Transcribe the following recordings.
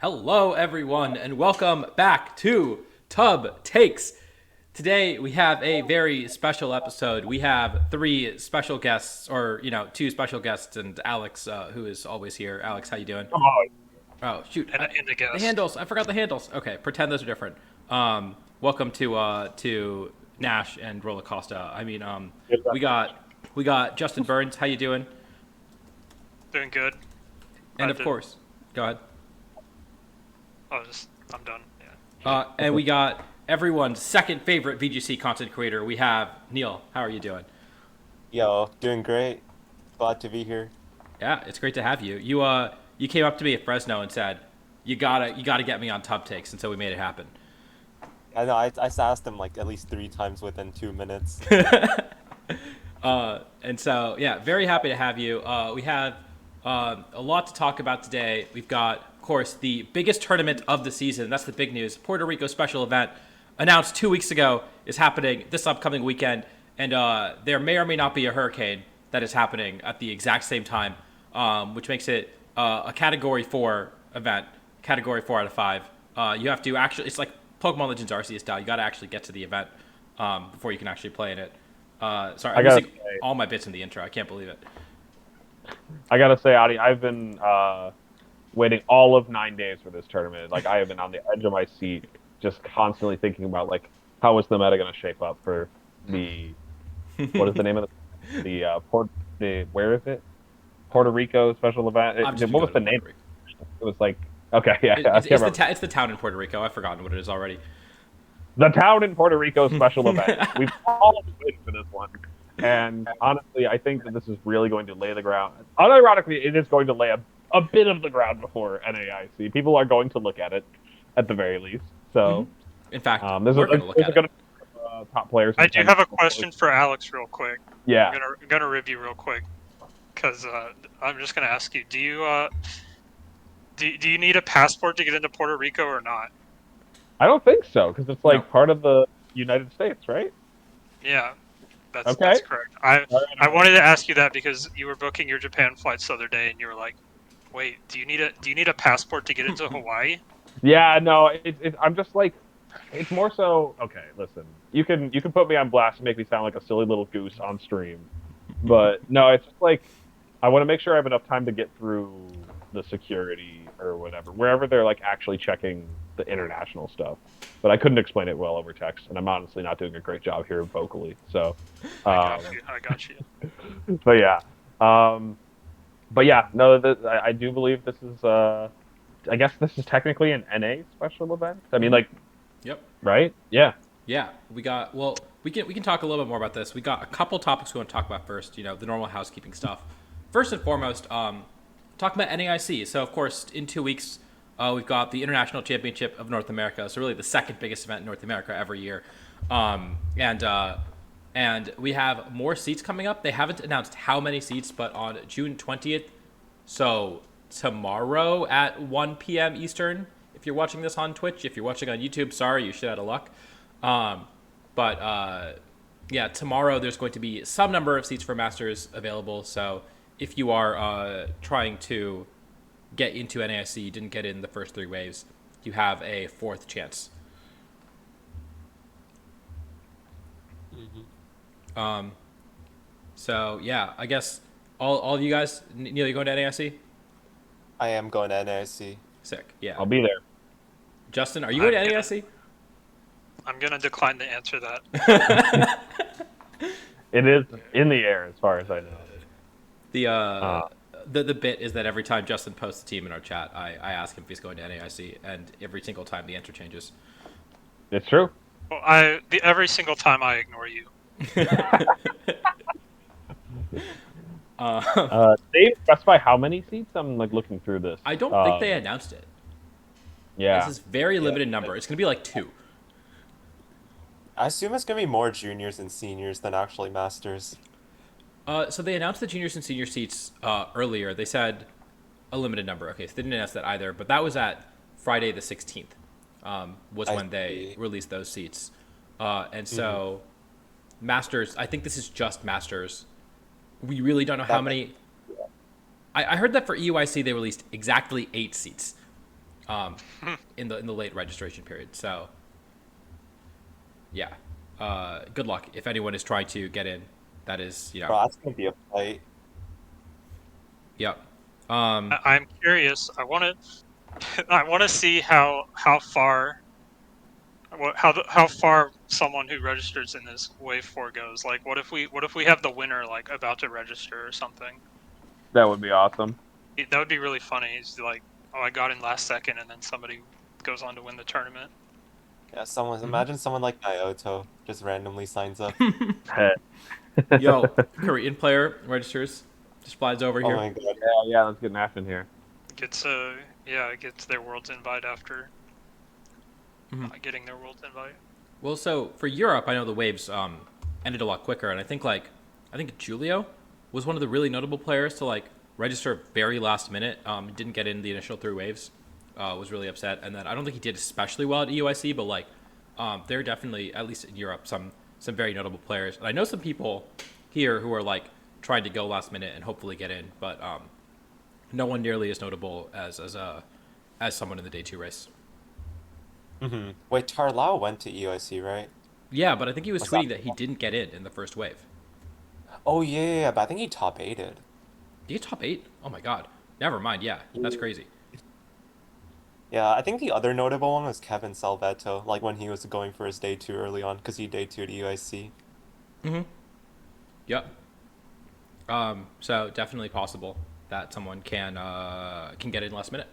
Hello, everyone, and welcome back to Tub Takes. Today we have a very special episode. We have three special guests, or two special guests, and Alex, who is always here. Alex, how you doing? Oh, Oh, shoot, And the the guest. handles. I forgot the handles. Okay, pretend those are different. Welcome to Nash and Roller Costa. We got Justin Burns. How you doing? Doing good. And of course, go ahead. I'm done. Yeah. And we got everyone's second favorite VGC content creator. We have Neil. How are you doing? Yo, doing great. Glad to be here. Yeah, it's great to have you. You came up to me at Fresno and said, you gotta get me on Tub Takes, and so we made it happen. I know, I asked him like at least 3 times within 2 minutes. And so, yeah, very happy to have you. We have a lot to talk about today. We've got, of course, the biggest tournament of the season. That's the big news. Puerto Rico Special Event, announced 2 weeks ago, is happening this upcoming weekend. And there may or may not be a hurricane that is happening at the exact same time, which makes it a Category 4 event, Category 4 out of 5. You have to actually, it's like Pokemon Legends Arceus style. You got to actually get to the event before you can actually play in it. Sorry, I'm missing all my bits in the intro. I can't believe it. I gotta say, Adi, I've been waiting all of 9 days for this tournament. Like, I have been on the edge of my seat, just constantly thinking about like how is the meta going to shape up for the what is the name of where is it? Puerto Rico Special Event. What was the name? It was like okay, yeah, it's the town in Puerto Rico. I've forgotten what it is already. The town in Puerto Rico Special Event. We've all been waiting for this one. And honestly, I think that this is really going to lay the ground. Unironically, it is going to lay a bit of the ground before NAIC. People are going to look at it, at the very least. So, in fact, we're going to look at it. Top players. I do have a question for Alex, real quick. Yeah. I'm gonna review real quick, because I'm just gonna ask you: do you need a passport to get into Puerto Rico or not? I don't think so, because it's like part of the United States, right? Yeah. That's correct. I wanted to ask you that because you were booking your Japan flights the other day, and you were like, "Wait, do you need a passport to get into Hawaii?" Yeah, no, I'm just like, it's more so. Okay, listen, you can put me on blast and make me sound like a silly little goose on stream, but no, it's just like I want to make sure I have enough time to get through the security or whatever, wherever they're like actually checking the international stuff. But I couldn't explain it well over text, and I'm honestly not doing a great job here vocally. So, I got you. But yeah, no, I do believe this is. I guess this is technically an NA special event. I mean, like, yep, right? Yeah. Yeah, we can talk a little bit more about this. We got a couple topics we want to talk about first. The normal housekeeping stuff. First and foremost, talk about NAIC. So of course, in 2 weeks. We've got the International Championship of North America, so really the second biggest event in North America every year. And we have more seats coming up. They haven't announced how many seats, but on June 20th, so tomorrow at 1 p.m. Eastern, if you're watching this on Twitch. If you're watching on YouTube, sorry, you shit out of luck. Yeah, tomorrow there's going to be some number of seats for Masters available, so if you are trying to get into NAIC, you didn't get in the first 3 waves, you have a 4th chance. So yeah, I guess all of you guys, Neil, you going to NAIC? I am going to NAIC. Sick. Yeah, I'll be there. Justin, are you going to NAIC? I'm gonna decline to answer that. It is in the air, as far as I know. The bit is that every time Justin posts a team in our chat, I ask him if he's going to NAIC, and every single time the answer changes. It's true. Well, every single time I ignore you. They specify how many seats? I'm like looking through this. I don't think they announced it. Yeah. This is very limited number. It's going to be like 2. I assume it's going to be more juniors and seniors than actually masters. So they announced the juniors and senior seats earlier. They said a limited number. Okay, so they didn't announce that either. But that was at Friday the 16th was when they released those seats. And so Masters, I think this is just Masters. We really don't know how many. I heard that for EUIC they released exactly 8 seats. in the late registration period. So yeah, good luck if anyone is trying to get in. That is, Bro, that's gonna be a fight. yep. I'm curious. I want to see how far how far someone who registers in this wave 4 goes. Like, what if we have the winner like about to register or something? That would be awesome. That would be really funny. It's like, oh, I got in last second, and then somebody goes on to win the tournament. Yeah, imagine someone like Naoto just randomly signs up. Yo, Korean player registers, just flies over Oh here. my god. Yeah, let's get an action here. Gets gets their world's invite after not getting their world's invite. Well, so for Europe, I know the waves ended a lot quicker, and I think Julio was one of the really notable players to like register very last minute. Didn't get in the initial 3 waves. Was really upset, and then I don't think he did especially well at EUIC, but like there are definitely, at least in Europe, some very notable players. And I know some people here who are like trying to go last minute and hopefully get in, but no one nearly as notable as someone in the day 2 race. Mm-hmm. Wait, Tarlao went to EOIC, right? Yeah, but I think he was Was tweeting that- that he didn't get in the first wave. Oh yeah, but I think he top 8'd. Did he get top 8? Oh my god. Never mind. Yeah, that's crazy. Yeah, I think the other notable one was Kevin Salvetto, like when he was going for his day 2 early on, because he day 2'd EOIC. Yep. So definitely possible that someone can get in last minute.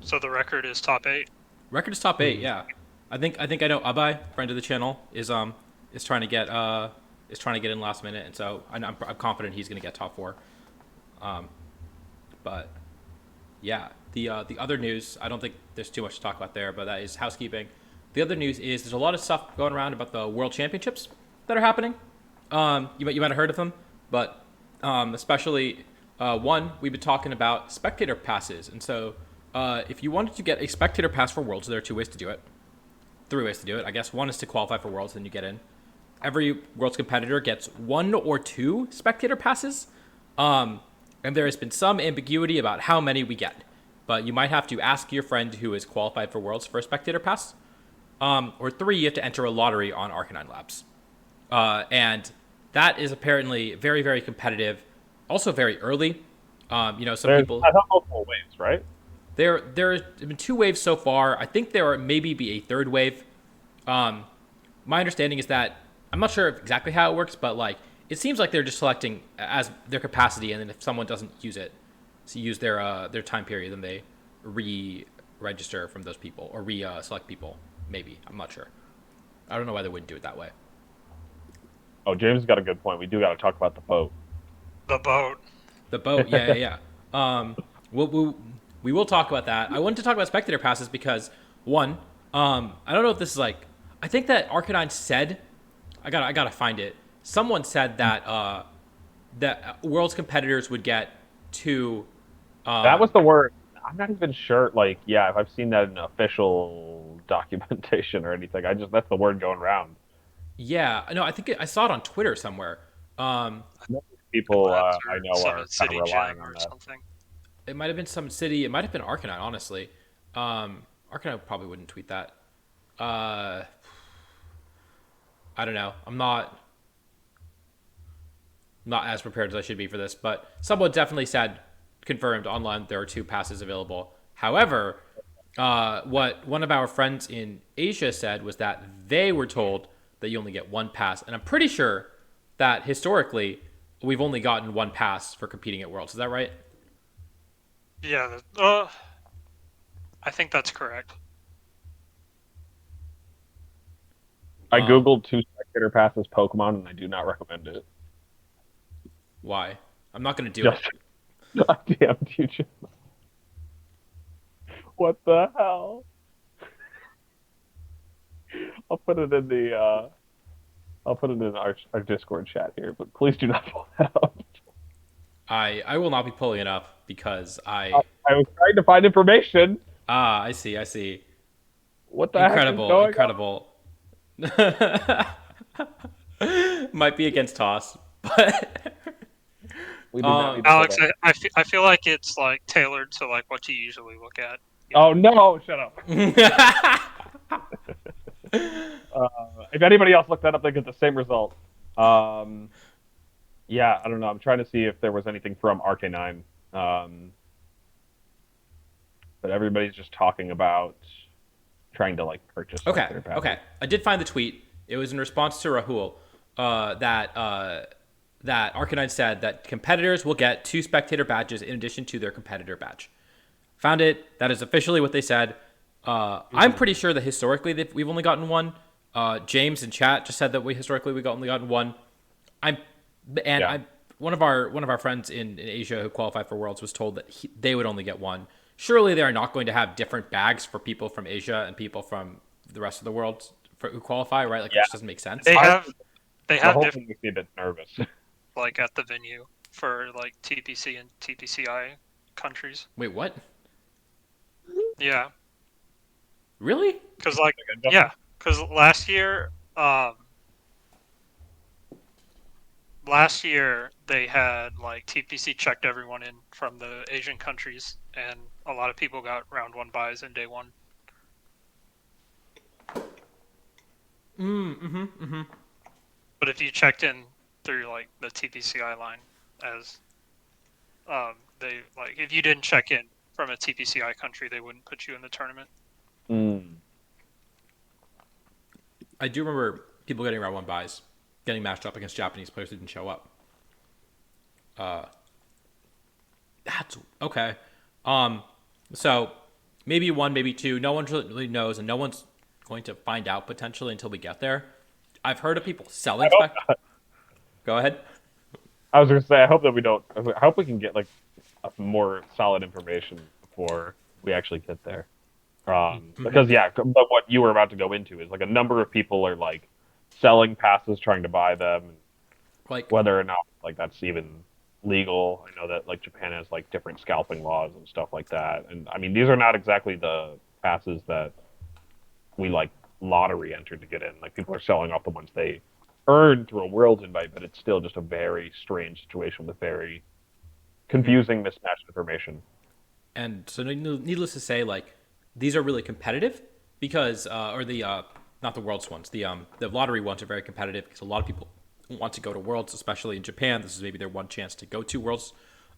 So the record is top 8. Record is top 8. Yeah, I think I know Abai, friend of the channel, is trying to get in last minute, and so I'm confident he's gonna get top 4. But yeah, the other news, I don't think there's too much to talk about there, but that is housekeeping. The other news is there's a lot of stuff going around about the World Championships that are happening. You might have heard of them, but especially one, we've been talking about spectator passes, and so if you wanted to get a spectator pass for Worlds, there are 2 ways to do it. 3 ways to do it, I guess. One is to qualify for Worlds, then you get in. Every Worlds competitor gets 1 or 2 spectator passes, and there has been some ambiguity about how many we get. But you might have to ask your friend who is qualified for Worlds for a spectator pass. Or 3, you have to enter a lottery on Arcanine Labs. And that is apparently very, very competitive. Also very early. Some people... I thought multiple waves, right? There have been 2 waves so far. I think there maybe be a 3rd wave. My understanding is that, I'm not sure exactly how it works, but like it seems like they're just selecting as their capacity, and then if someone doesn't use it, to use their time period, then they re-register from those people or select people. Maybe, I'm not sure. I don't know why they wouldn't do it that way. Oh, James got a good point. We do got to talk about the boat. The boat. The boat, yeah. We will talk about that. I wanted to talk about spectator passes because one, I don't know if this is like, I think that Arcanine said, I gotta find it. Someone said that that Worlds competitors would get 2. That was the word. I'm not even sure. Like, yeah, if I've seen that in official documentation or anything, that's the word going around. Yeah, no, I think I saw it on Twitter somewhere. People Labs I or know are Summit kind City of relying Gym on or that. something. It might have been some city. It might have been Arcanine, honestly. Arcanine probably wouldn't tweet that. I don't know. I'm not as prepared as I should be for this, but someone definitely said, confirmed online, there are 2 passes available. However, what one of our friends in Asia said was that they were told that you only get 1 pass, and I'm pretty sure that historically we've only gotten 1 pass for competing at Worlds. Is that right? Yeah. I think that's correct. I googled 2 spectator passes Pokemon, and I do not recommend it. Why? I'm not going to do it. God damn you, Jim. What the hell? I'll put it in the our Discord chat here, but please do not pull that up. I will not be pulling it up because I was trying to find information. I see. What the Incredible. heck is going Might be against Toss, but We do not need to Alex, pull that. I feel like it's like tailored to like what you usually look at. Oh no! Shut up. If anybody else looked that up, they get the same result. Um, yeah, I don't know. I'm trying to see if there was anything from RK9. But everybody's just talking about trying to like purchase Okay, spectator passes. okay. I did find the tweet. It was in response to Rahul that Arcanine said that competitors will get 2 spectator badges in addition to their competitor badge. Found it. That is officially what they said. I'm pretty sure that historically we've only gotten 1. James in chat just said that we've only gotten 1. One of our friends in Asia who qualified for Worlds was told that they would only get 1. Surely they are not going to have different bags for people from Asia and people from the rest of the world who qualify, right? Like, it just doesn't make sense. They have The whole different, thing makes me a bit nervous. like at the venue for like TPC and TPCI countries. Wait, what? Yeah, Really? because last year they had like TPC checked everyone in from the Asian countries, and a lot of people got round 1 buys in day 1. But if you checked in through like the TPCI line, as they like, if you didn't check in from a TPCI country, they wouldn't put you in the tournament. I do remember people getting round 1 buys, getting matched up against Japanese players who didn't show up. That's okay. So maybe 1, maybe 2. No one really knows, and no one's going to find out potentially until we get there. I've heard of people selling spec. Go ahead. I was gonna say, I hope that we don't. I hope we can get like more solid information before we actually get there. Because but what you were about to go into is like a number of people are like selling passes, trying to buy them, Like, whether or not like that's even legal. I know that like Japan has like different scalping laws and stuff like that, and I mean these are not exactly the passes that we like lottery entered to get in. Like people are selling off the ones they earned through a Worlds invite, but it's still just a very strange situation with very confusing mismatched information. and so needless to say, like, these are really competitive because, or the not the Worlds ones, the lottery ones are very competitive because a lot of people want to go to Worlds, especially in Japan. This is maybe their one chance to go to Worlds.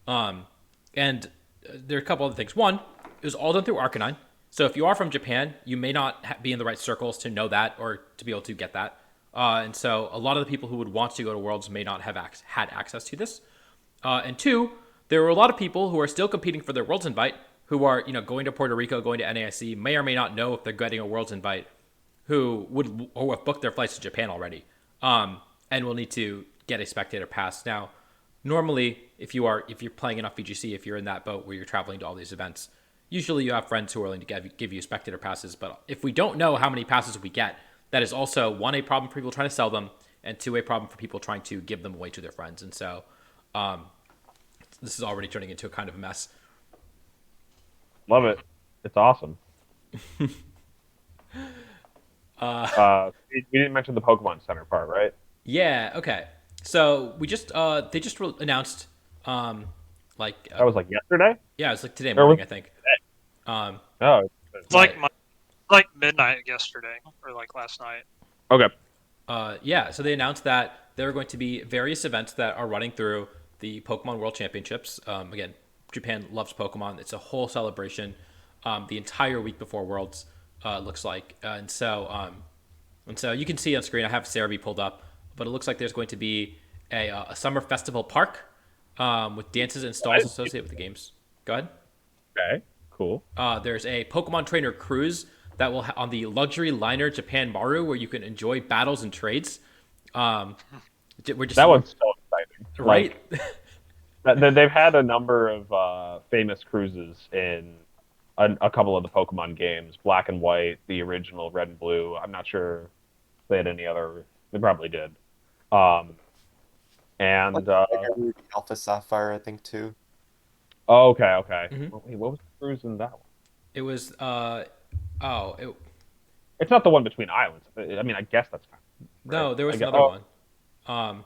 And there are a couple other things. One, it was all done through Arcanine. So if you are from Japan, you may not be in the right circles to know that or to be able to get that. And so a lot of the people who would want to go to Worlds may not have had access to this. And 2, there were a lot of people who are still competing for their Worlds invite who are, going to Puerto Rico, going to NAIC, may or may not know if they're getting a Worlds invite, who have booked their flights to Japan already, and will need to get a spectator pass. Now, normally, if you're playing enough VGC, if you're in that boat where you're traveling to all these events, usually you have friends who are willing to give you spectator passes. But if we don't know how many passes we get, that is also, 1, a problem for people trying to sell them, and 2, a problem for people trying to give them away to their friends. And so this is already turning into a kind of a mess. Love it. It's awesome. We didn't mention the Pokemon Center part, right? Yeah, okay. So we just they just announced That was like yesterday? yeah, it was like today Or morning, was I think. Oh, It's like midnight yesterday or like last night. okay. Yeah, so they announced that there are going to be various events that are running through the Pokemon World Championships. Again, Japan loves Pokemon. It's a whole celebration the entire week before Worlds, looks like. And so you can see on screen, I have Cerebi pulled up, but it looks like there's going to be a summer festival park with dances and stalls associated with the games. Go ahead. Okay, cool. There's a Pokemon trainer cruise that will on the luxury liner Japan Maru, where you can enjoy battles and trades. That That one's so exciting. right. They've had a number of famous cruises in a couple of the Pokemon games, Black and White, the original Red and Blue. I'm not sure if they had any other. They probably did. And Alpha Sapphire, I think too. oh, okay. Mhm. Wait, what was the cruise in that one? It was It's not the one between islands. I mean, I guess that's right. no, there was I guess- another one.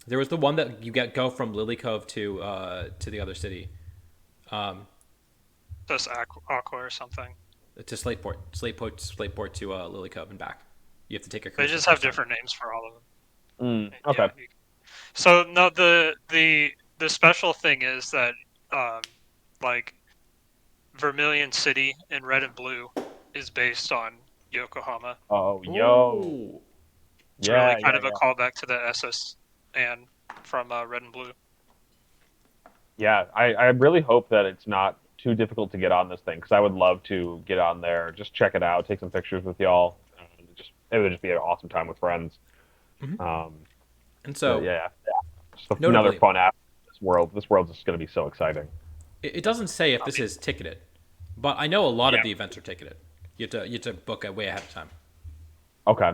There was the one that you go from Lily Cove to the other city. just Aqua or something. To Slateport to Lily Cove and back. You have to take a They cruise. just the have first time. different names for all of them. Okay. Yeah. So no, the special thing is that like Vermilion City in red and blue is based on Yokohama. Oh, yo. Ooh. It's really Yeah, kind yeah, of a yeah. callback to the SS and from red and blue. Yeah, I really hope that it's not too difficult to get on this thing because I would love to get on there, just check it out, take some pictures with y'all. It would just be an awesome time with friends. Mhm. Um, And but so, yeah, just another notably, fun app. This world. This world's just going to be so exciting. it doesn't say if I this mean, is ticketed, but I know a lot of Yeah. the events are ticketed. You have to book it way ahead of time, Okay.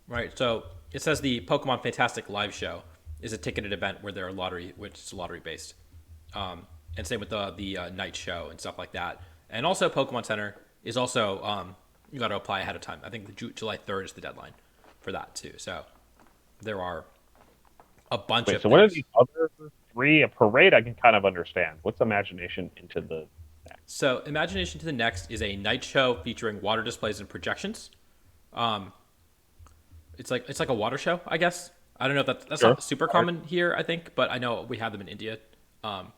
right? So it says the Pokemon Fantastic Live Show is a ticketed event where they're lottery, which is lottery based, and same with the night show and stuff like that. And also Pokemon Center is also you got to apply ahead of time. I think the July 3rd is the deadline for that too. So there are a bunch Wait. of So what are things. these other three? A parade I can kind of understand. What's imagination into the next? So, Imagination to the Next is a night show featuring water displays and projections. Um, it's like a water show, I guess. I don't know if that's Sure. not super common here, I think, but I know we have them in India um,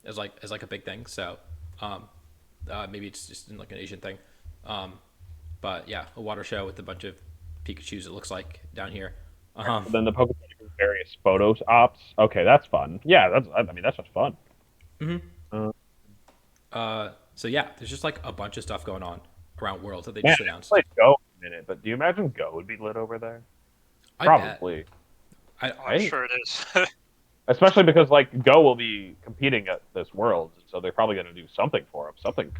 as like a big thing. So um, maybe it's just in like an Asian thing. Um, but yeah, a water show with a bunch of Pikachu's. It looks like down here. Um, So then the Pokemon various photos ops. Okay, that's fun. Yeah, I mean that's just fun. Uh, so yeah, there's just like a bunch of stuff going on around Worlds that they man, just I haven't announced. played Go in a minute, but do you imagine Go would be lit over there? I bet. Probably, oh, I'm right? sure it is. Especially because like Go will be competing at this Worlds, so they're probably going to do something for them. Something.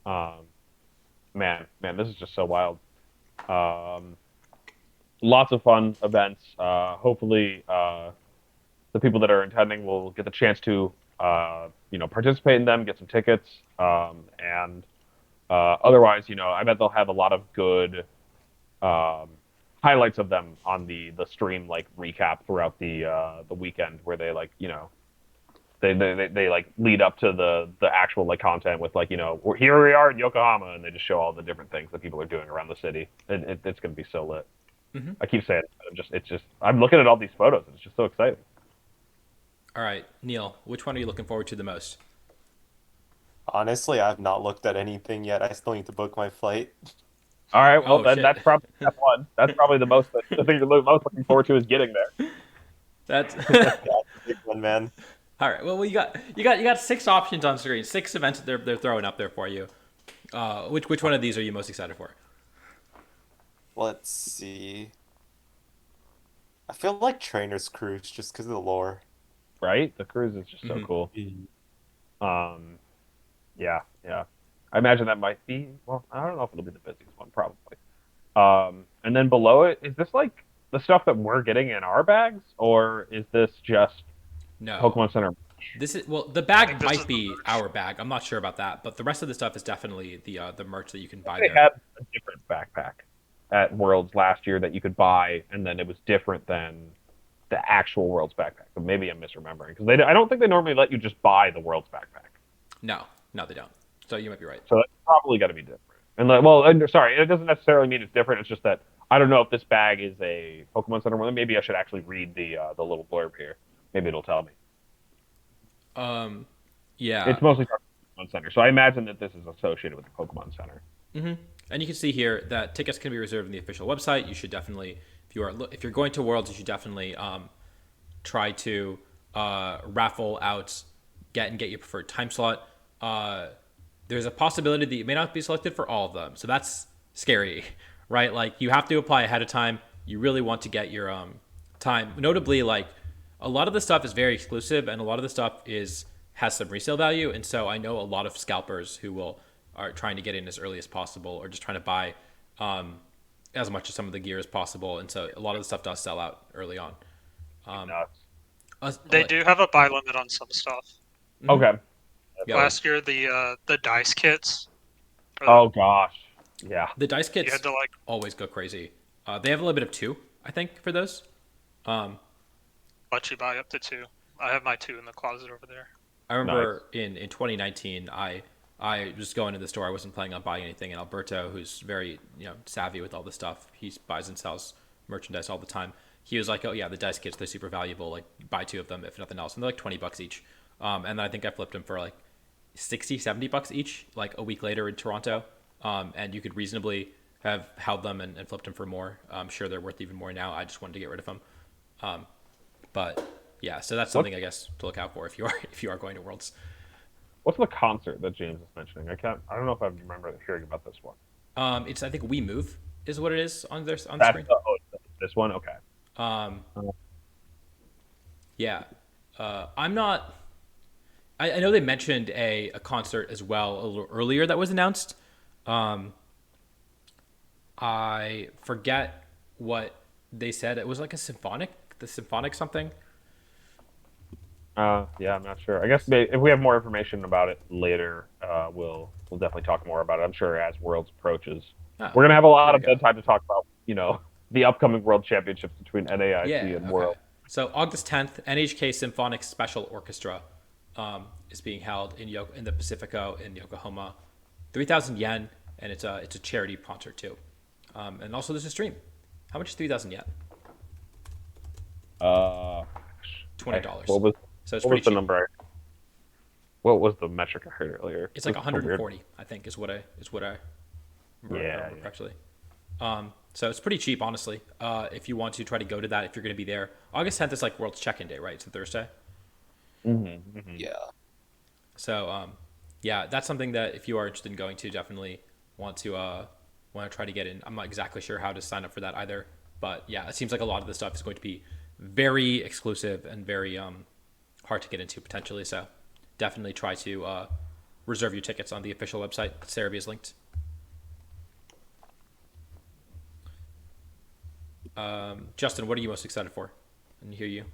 Um, man, this is just so wild. Um, lots of fun events. Hopefully, the people that are attending will get the chance to, participate in them, get some tickets, and otherwise, I bet they'll have a lot of good um, highlights of them on the stream, like recap throughout the weekend, where they like, they like lead up to the actual like content with like, here we are in Yokohama, and they just show all the different things that people are doing around the city. It's going to be so lit. I keep saying it, I'm looking at all these photos. And it's just so exciting. All right, Neil, which one are you looking forward to the most? Honestly, I've not looked at anything yet. I still need to book my flight. All right, well Oh then shit. that's probably step one. That's probably the thing you're most looking forward to is getting there. That's Yeah, it's a big one, man. all right. Well, you got six options on screen, six events that they're throwing up there for you. Which one of these are you most excited for? Let's see. I feel like Trainer's Cruise just because of the lore. Right? The cruise is just so Mhm. cool. Um, yeah, yeah. I imagine that might be. Well, I don't know if it'll be the busiest one, probably. And then below it, is this like the stuff that we're getting in our bags, or is this just No, Pokemon Center? this is the I bag think this might is the be merch. our bag. I'm not sure about that, but the rest of the stuff is definitely the merch that you can buy They there. had a different backpack at Worlds last year that you could buy, and then it was different than the actual Worlds backpack. But maybe I'm misremembering because I don't think they normally let you just buy the Worlds backpack. No, no, they don't. So you might be right. So that's probably got to be different. And like, well, sorry, it doesn't necessarily mean it's different. It's just that I don't know if this bag is a Pokemon Center one. Maybe I should actually read the little blurb here. Maybe it'll tell me. Yeah. It's mostly Pokemon Center, so I imagine that this is associated with the Pokemon Center. And you can see here that tickets can be reserved in the official website. You should definitely, if you're going to Worlds, you should definitely try to raffle out, get your preferred time slot. There's a possibility that you may not be selected for all of them, so that's scary, right? Like you have to apply ahead of time. You really want to get your time. Notably, like a lot of the stuff is very exclusive, and a lot of the stuff has some resale value. And so I know a lot of scalpers who are trying to get in as early as possible, or just trying to buy as much of some of the gear as possible. And so a lot of the stuff does sell out early on. Nuts. They do have a buy limit on some stuff. Okay. Yeah. Last year, the dice kits. Oh gosh. Yeah. The dice You kits had to like always go crazy. They have a little bit of two, I think, for those. let you buy up to two. I have my two in the closet over there. I remember in 2019, I was going to the store. I wasn't planning on buying anything. And Alberto, who's very savvy with all this stuff, he buys and sells merchandise all the time. He was like, "Oh yeah, the dice kits, they're super valuable. Like buy 2 of them if nothing else." And they're like $20 each. And then I think I flipped them for like $60-$70 each. Like a week later in Toronto, and you could reasonably have held them and flipped them for more. I'm sure they're worth even more now. I just wanted to get rid of them. But yeah, so that's something I guess to look out for if you are going to Worlds. What's the concert that James is mentioning? I don't know if I remember hearing about this one. It's I think We Move is what it is on the That's screen. this one. Okay. Yeah, I'm not. I know they mentioned a concert as well a little earlier that was announced. I forget what they said. It was like the symphonic something. Yeah, I'm not sure. I guess if we have more information about it later, we'll definitely talk more about it. I'm sure as Worlds approaches, we're gonna have a lot of good time to talk about the upcoming World Championships between NAIC and World. So August 10th, NHK Symphonic Special Orchestra is being held in the Pacifico in Yokohama. 3,000 yen, and it's a charity concert too. And also there's a stream. How much is 3,000 yen? $20. So it's what pretty was the cheap. number? What was the metric I heard earlier? It's like It was 140, I think, is what I remember correctly. So it's pretty cheap, honestly. If you want to try to go to that, if you're going to be there, August 10th is like World's check-in day, right? It's a Thursday. Yeah. So yeah, that's something that if you are interested in going to, definitely want to try to get in. I'm not exactly sure how to sign up for that either, but yeah, it seems like a lot of the stuff is going to be very exclusive and very hard to get into potentially. So definitely try to reserve your tickets on the official website. Cerebi is linked. Justin, what are you most excited for? I didn't hear you.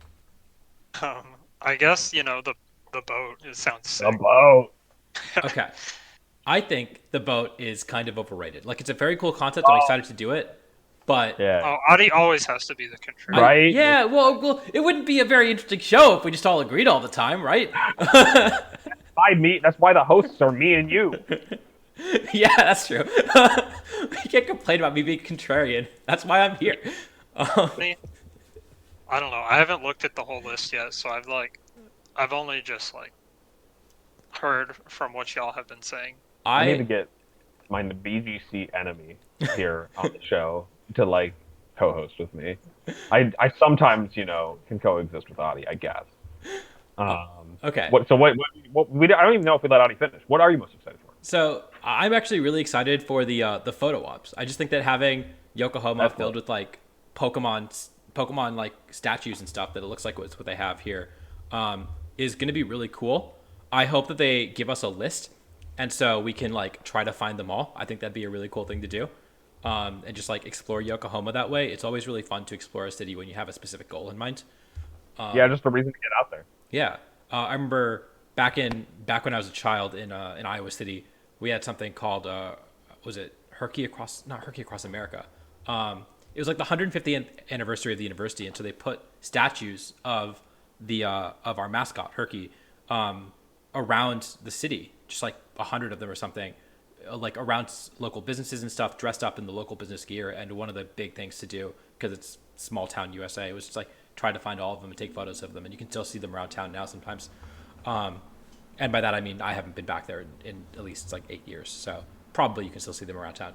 I guess the boat. It sounds sick. The boat. Okay. I think the boat is kind of overrated. Like, it's a very cool concept. I'm excited to do it, but Yeah. Oh, Adi always has to be the contributor. Right? yeah, well, it wouldn't be a very interesting show if we just all agreed all the time, right? That's why the hosts are me and you. Yeah, that's true. You can't complain about me being contrarian. That's why I'm here. I don't know. I haven't looked at the whole list yet, so I've only just heard from what y'all have been saying. I need to get my BGC enemy here on the show to co-host with me. I sometimes can coexist with Adi, I guess. Okay. What I don't even know if we let Adi finish. What are you most excited for? So I'm actually really excited for the photo ops. I just think that having Yokohama filled with Pokemon statues and stuff that it looks like it's what they have here is going to be really cool. I hope that they give us a list, and so we can try to find them all. I think that'd be a really cool thing to do, and just explore Yokohama that way. It's always really fun to explore a city when you have a specific goal in mind. Just a reason to get out there. Yeah, I remember back when I was a child in Iowa City, we had something called was it not Herky Across America. It was like the 150th anniversary of the university, and so they put statues of our mascot Herky around the city, just 100 of them or something, around local businesses and stuff, dressed up in the local business gear. And one of the big things to do, because it's small town USA, was just try to find all of them and take photos of them, and you can still see them around town now sometimes. And by that I mean I haven't been back there in at least 8 years, so probably you can still see them around town.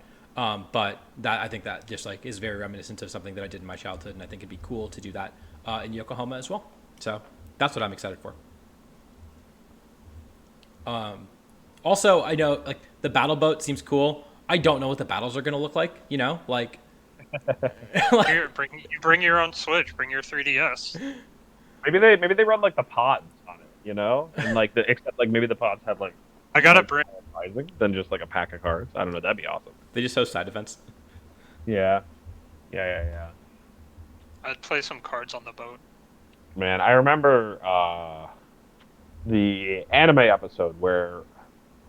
But that I think that just is very reminiscent of something that I did in my childhood, and I think it'd be cool to do that in Yokohama as well. So that's what I'm excited for. Also, I know the battle boat seems cool. I don't know what the battles are going to look like. Bring your own Switch. Bring your 3DS. Maybe they run the pods on it, and except maybe the pods have I gotta bring. than just a pack of cards. I don't know. That'd be awesome. They just host side events. Yeah. I'd play some cards on the boat. Man, I remember the anime episode where,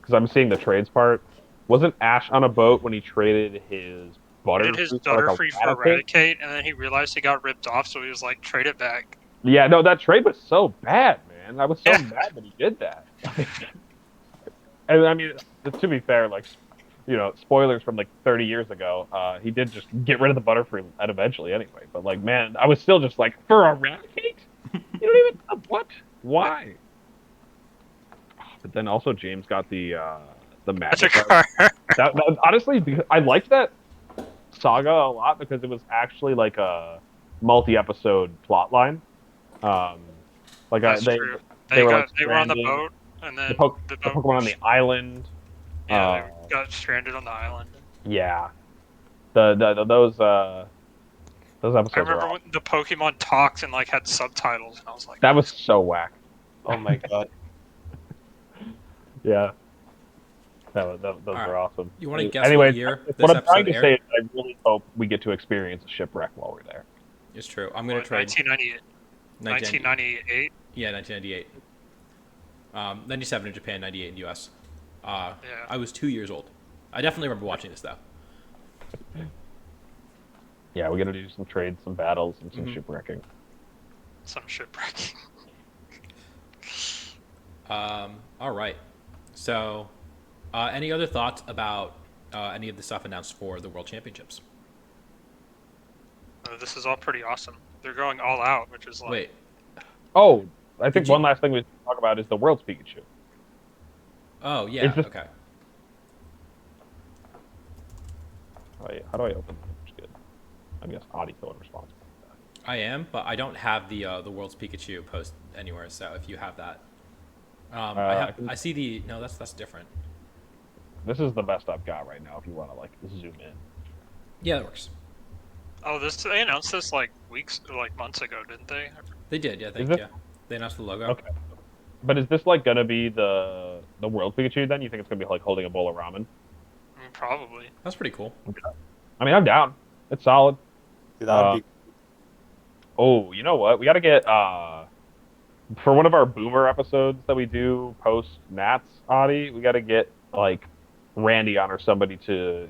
because I'm seeing the trades part, wasn't Ash on a boat when he traded his Butterfree for Eradicate, and then he realized he got ripped off, so he was like, trade it back. Yeah, no, that trade was so bad, man. I was so mad that he did that. And I mean, to be fair, like, spoilers from like 30 years ago, he did just get rid of the Butterfree eventually anyway. But like, man, I was still just like, for a Raticate? You don't even what? Why? But then also James got the Magic. Magikarp. Honestly, because I liked that saga a lot because it was actually like a multi-episode plot line. Um, like That's they true. they were like They were on the stranded. boat, and The, then po- the the boat. Pokemon on the island. Yeah, Uh, they got stranded on the island. yeah, those I episodes were remember awesome. when the Pokemon talked and like had subtitles, and I was like, That was so whack. Oh my god. Yeah, those right. were awesome. You want to guess Anyway, what year what this I'm trying episode to say aired? is I really hope we get to experience a shipwreck while we're there. It's true. I'm gonna what, trade 1998. 1998. Yeah, 1998. 97 in Japan, 98 in the U.S. Yeah. I was 2 years old. I definitely remember watching this though. Yeah, we got to do some trades, some battles, and some Mhm. shipwrecking. Some shipwrecking. All right. So, any other thoughts about any of the stuff announced for the World Championships? This is all pretty awesome. They're going all out, which is like. Wait. Oh, I think Did you- one last thing we should talk about is the World's Pikachu. Oh yeah. Is this- Okay. How do I open that? Which is good. I guess Audito and responsible. I am, but I don't have the World's Pikachu post anywhere. So if you have that, I see the no. That's different. This is the best I've got right now. If you want to like zoom in. Yeah, that works. Oh, they announced this like months ago, didn't they? They did. Yeah, Is it? yeah. They announced the logo. Okay. But is this like gonna be the World Pikachu then? You think it's gonna be like holding a bowl of ramen? I mean, probably. That's pretty cool. I mean, I'm down. It's solid. Dude, that would be. Oh, you know what? We got to get for one of our Boomer episodes that we do post Nats Audie. We got to get like Randy on or somebody to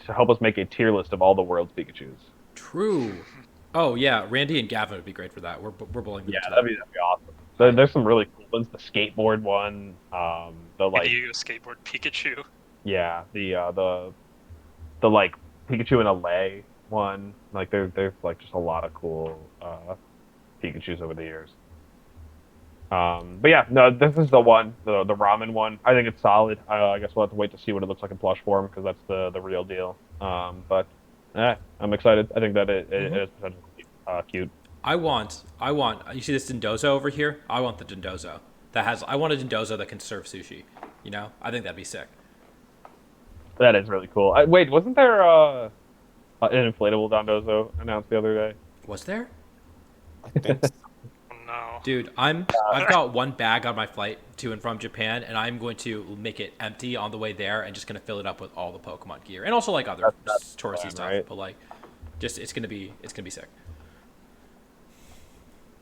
help us make a tier list of all the world's Pikachu's. True. Oh yeah, Randy and Gavin would be great for that. We're bowling them Yeah, to that'd be awesome. There's some really cool ones. The skateboard one. The like. Maybe you skateboard Pikachu. Yeah, the like Pikachu in a lei one. Like there's like just a lot of cool Pikachu's over the years. But yeah, no, this is the one, the ramen one. I think it's solid. I guess we'll have to wait to see what it looks like in plush form because that's the real deal. But I'm excited. I think that it is potentially cute. I want. You see this Dendozo over here? I want the Dendozo that has. I want a Dendozo that can serve sushi. You know, I think that'd be sick. That is really cool. Wait, wasn't there an inflatable Dondozo announced the other day? Was there? I think so. No. Dude, I've got one bag on my flight to and from Japan, and I'm going to make it empty on the way there, and just gonna fill it up with all the Pokemon gear, and also like other That's touristy fun, stuff. right? But like, just it's gonna be sick.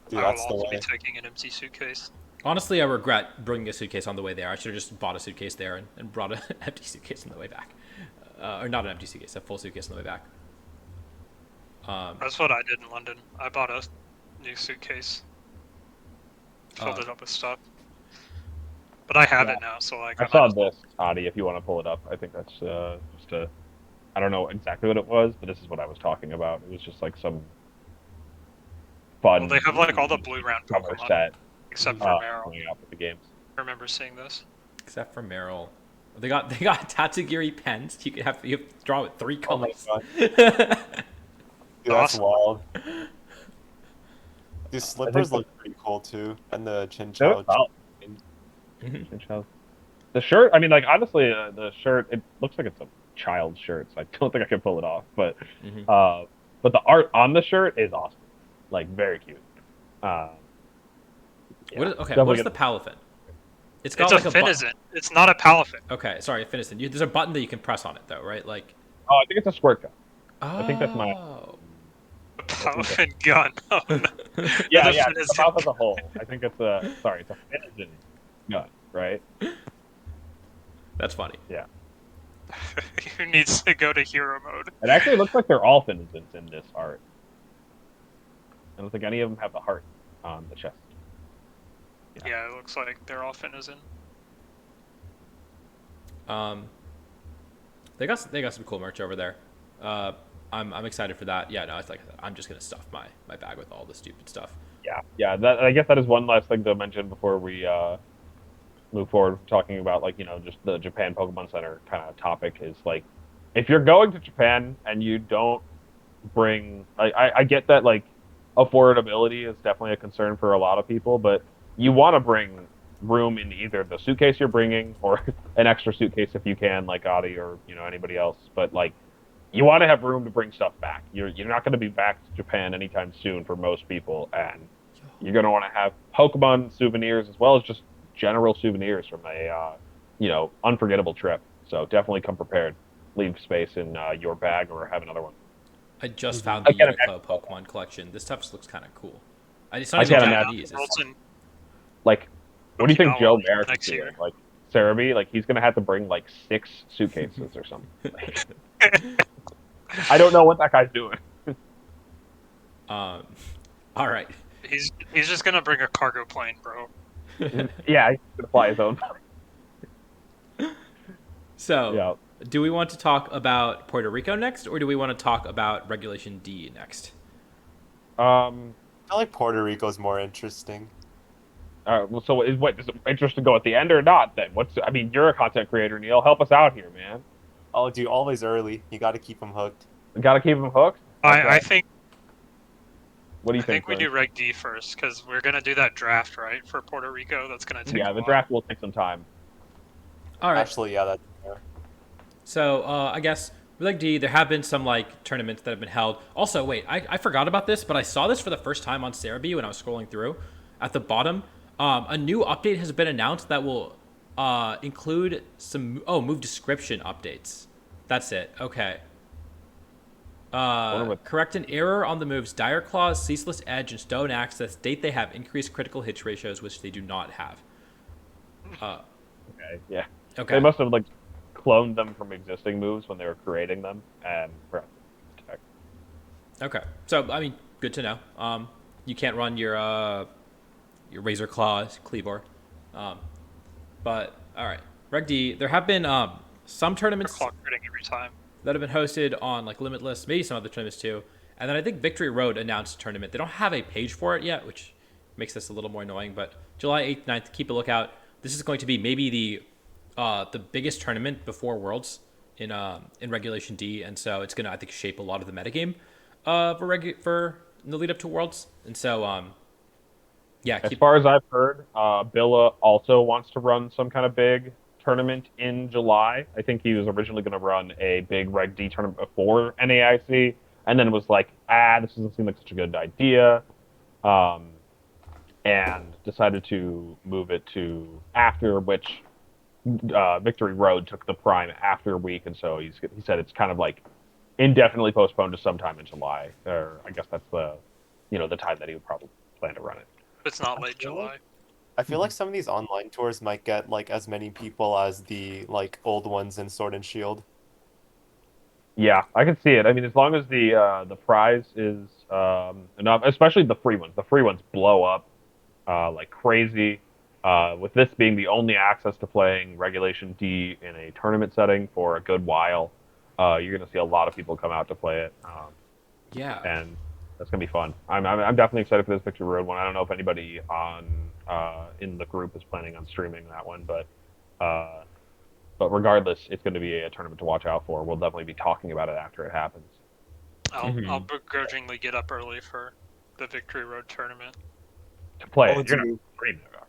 Dude, I that's will the also way. be taking an empty suitcase. Honestly, I regret bringing a suitcase on the way there. I should have just bought a suitcase there and brought an empty suitcase on the way back, or not an empty suitcase, a full suitcase on the way back. That's what I did in London. I bought a new suitcase, filled Oh. it up with stuff. But I have Yeah. it now, so like I saw this, Audie, if you want to pull it up. I think that's just a... I don't know exactly what it was, but this is what I was talking about. It was just like some fun... Well, they have like all the blue round summer Pokemon, set except for Meryl. coming out with the games. I remember seeing this. Except for Meryl, they got Tatsugiri pens. You have to draw with 3 Oh my colors. god. Dude, that's Awesome. wild. These slippers the- look pretty cool too, and the chin They're chow. solid. The shirt, I mean, like, honestly, the shirt, it looks like it's a child's shirt, so I don't think I can pull it off. But but the art on the shirt is awesome. Like, very cute. What is definitely the Palafin? It's It's got a like a button. Finizant. It's not a Palafin. Okay, sorry, Finiston. There's a button that you can press on it though, right? Like. Oh, I think it's a squirt gun. Oh. I think that's my... A Palafin gun. Oh, no. Yeah, The yeah, Finizant the mouth as a whole. I think it's a... Sorry, it's a Finizant gun, right? That's funny. Yeah. Who needs to go to hero mode? It actually looks like they're all Finizants in this art. I don't think any of them have the heart on the chest. Yeah, it looks like they're all Finizen. Um, they got some cool merch over there. I'm excited for that. Yeah, no, it's like I'm just gonna stuff my bag with all the stupid stuff. Yeah. That I guess that is one last thing to mention before we move forward talking about like just the Japan Pokemon Center kind of topic is like if you're going to Japan and you don't bring I get that like affordability is definitely a concern for a lot of people, but you want to bring room in either the suitcase you're bringing or an extra suitcase if you can, like Adi or anybody else. But like you want to have room to bring stuff back. You're not going to be back to Japan anytime soon for most people, and you're going to want to have Pokemon souvenirs as well as just general souvenirs from a unforgettable trip. So definitely come prepared. Leave space in your bag or have another one. I just found the Again, Uniqlo Pokemon collection. This stuff just looks kind of cool. It's I not even can't Japanese. Worlds It's, in Like, what do you think Joe Okinawa Merrick is next doing? year. Like, Cerebi, like he's gonna have to bring like 6 suitcases or something. I don't know what that guy's doing. all right. He's just gonna bring a cargo plane, bro. Yeah, he's gonna fly his own. So, Yeah. do we want to talk about Puerto Rico next, or do we want to talk about Regulation D next? I feel like Puerto Rico's more interesting. Well, so does it interest to go at the end or not? Then I mean, you're a content creator, Neil. Help us out here, man. Oh, dude, always early. You got to keep them hooked. We gotta keep him hooked. I think What do you I think we Bernie? do Reg D first because we're gonna do that draft right for Puerto Rico. That's gonna take. Yeah, a the while. draft will take some time. All right. Actually, yeah, that's fair. So, I guess with like D, there have been some like tournaments that have been held. Also, wait, I forgot about this, but I saw this for the first time on Cerebi when I was scrolling through. At the bottom, a new update has been announced that will include some move description updates. That's it. Okay. Correct an error on the moves Dire Claws, Ceaseless Edge, and Stone Axe that state they have increased critical hit ratios, which they do not have. Okay. Yeah. Okay. They must have like cloned them from existing moves when they were creating them and protect. Okay. So, I mean, good to know. You can't run your Razor Claws, Cleavor. But, all right. Reg D, there have been some tournaments Clock critting every time. that have been hosted on like Limitless, maybe some other tournaments too. And then I think Victory Road announced a tournament. They don't have a page for it yet, which makes this a little more annoying. But July 8th, 9th, keep a lookout. This is going to be maybe the biggest tournament before Worlds in Regulation D, and so it's going to I think shape a lot of the metagame for in the lead up to Worlds. And so yeah, As far as I've heard, Billa also wants to run some kind of big tournament in July. I think he was originally going to run a big Reg D tournament before NAIC, and then was like, this doesn't seem like such a good idea, and decided to move it to after, which Victory Road took the prime after week, and so he said it's kind of like indefinitely postponed to sometime in July, or I guess that's the time that he would probably plan to run it. It's not late July. I feel like some of these online tours might get like as many people as the like old ones in Sword and Shield. Yeah, I can see it. I mean, as long as the prize is enough, especially the free ones. The free ones blow up like crazy. With this being the only access to playing Regulation D in a tournament setting for a good while, you're going to see a lot of people come out to play it. yeah. And that's going to be fun. I'm definitely excited for this Victory Road one. I don't know if anybody in the group is planning on streaming that one, but regardless, it's going to be a tournament to watch out for. We'll definitely be talking about it after it happens. I'll begrudgingly get up early for the Victory Road tournament. To play Oh, it, you're not dude. streaming it, are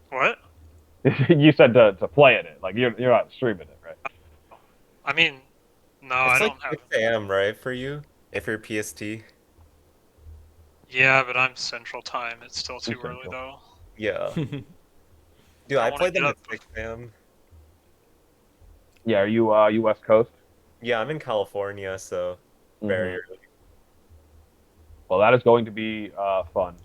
What? you? You said to play in it, like you're not streaming it, right? I mean, no, I It's don't like have. 6 a.m., right, for you? If you're PST. Yeah, but I'm Central Time. It's still too You're early Central. though. Yeah. Dude, I I wanna played them get at up. 6 a.m. Yeah, are you West Coast? Yeah, I'm in California, so very early. Well, that is going to be fun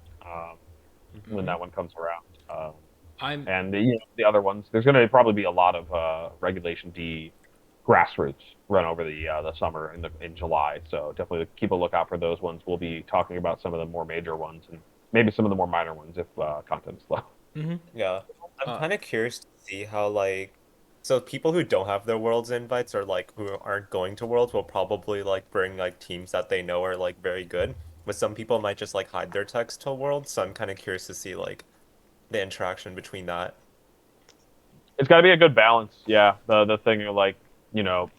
when Mhm. that one comes around. I'm And the other ones, there's going to probably be a lot of Regulation D grassroots run over the summer in July. So definitely keep a lookout for those ones. We'll be talking about some of the more major ones and maybe some of the more minor ones if content is slow. mhm. Yeah. I'm Uh, kind of curious to see how like So people who don't have their Worlds invites or like who aren't going to Worlds will probably like bring like teams that they know are like very good. But some people might just like hide their techs till Worlds, so I'm kind of curious to see like the interaction between that. It's got to be a good balance. Yeah, the thing of like, you know,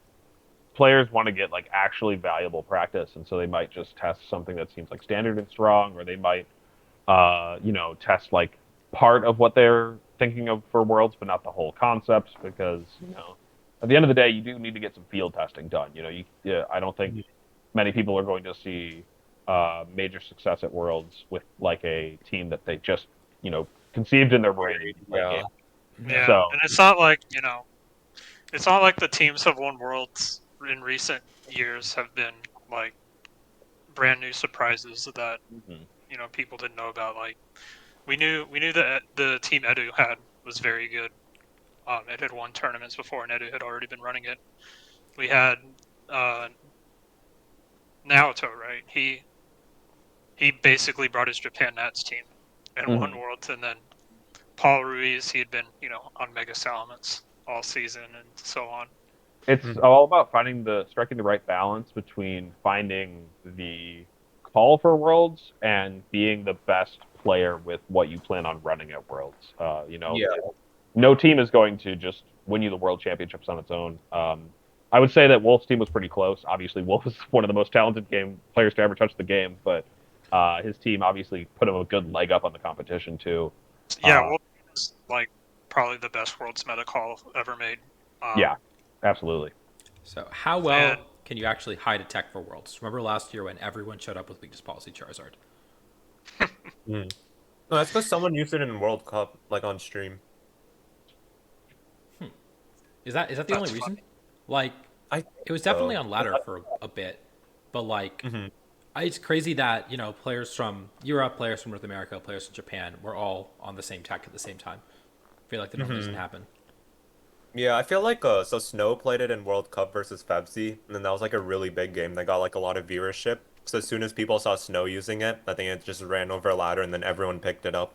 players want to get like actually valuable practice, and so they might just test something that seems like standard and strong, or they might, test like part of what they're thinking of for Worlds, but not the whole concepts, because at the end of the day, you do need to get some field testing done. Yeah, I don't think many people are going to see major success at Worlds with like a team that they just conceived in their brain. Yeah. Yeah, So and it's not like it's not like the teams have won worlds in recent years have been like brand new surprises that mhm. people didn't know about. Like we knew that the team Edu had was very good. It had won tournaments before, and Edu had already been running it. We had uh, Naoto, right? He basically brought his Japan Nats team and won Mhm. worlds, and then Paul Ruiz, he had been on Mega Salamence all season and so on. It's all about striking the right balance between finding the call for Worlds and being the best player with what you plan on running at Worlds. Yeah. No team is going to just win you the World Championships on its own. I would say that Wolf's team was pretty close. Obviously, Wolf is one of the most talented game players to ever touch the game, but his team obviously put him a good leg up on the competition too. Yeah, Uh, well, it's like probably the best world's meta call ever made. yeah, absolutely. So how And well can you actually hide a tech for Worlds? Remember last year when everyone showed up with weakness policy Charizard? Mm. No, that's because someone used it in World Cup, like on stream. Is that the only that's reason? funny. Like, I think it was definitely so. on ladder for a bit, but like, Hmm. it's crazy that players from Europe, players from North America, players from Japan were all on the same tech at the same time. I feel like that normally doesn't Hmm. happen. Yeah, I feel like so Snow played it in World Cup versus Febsi, and then that was like a really big game that got like a lot of viewership. So as soon as people saw Snow using it, I think it just ran over a ladder, and then everyone picked it up.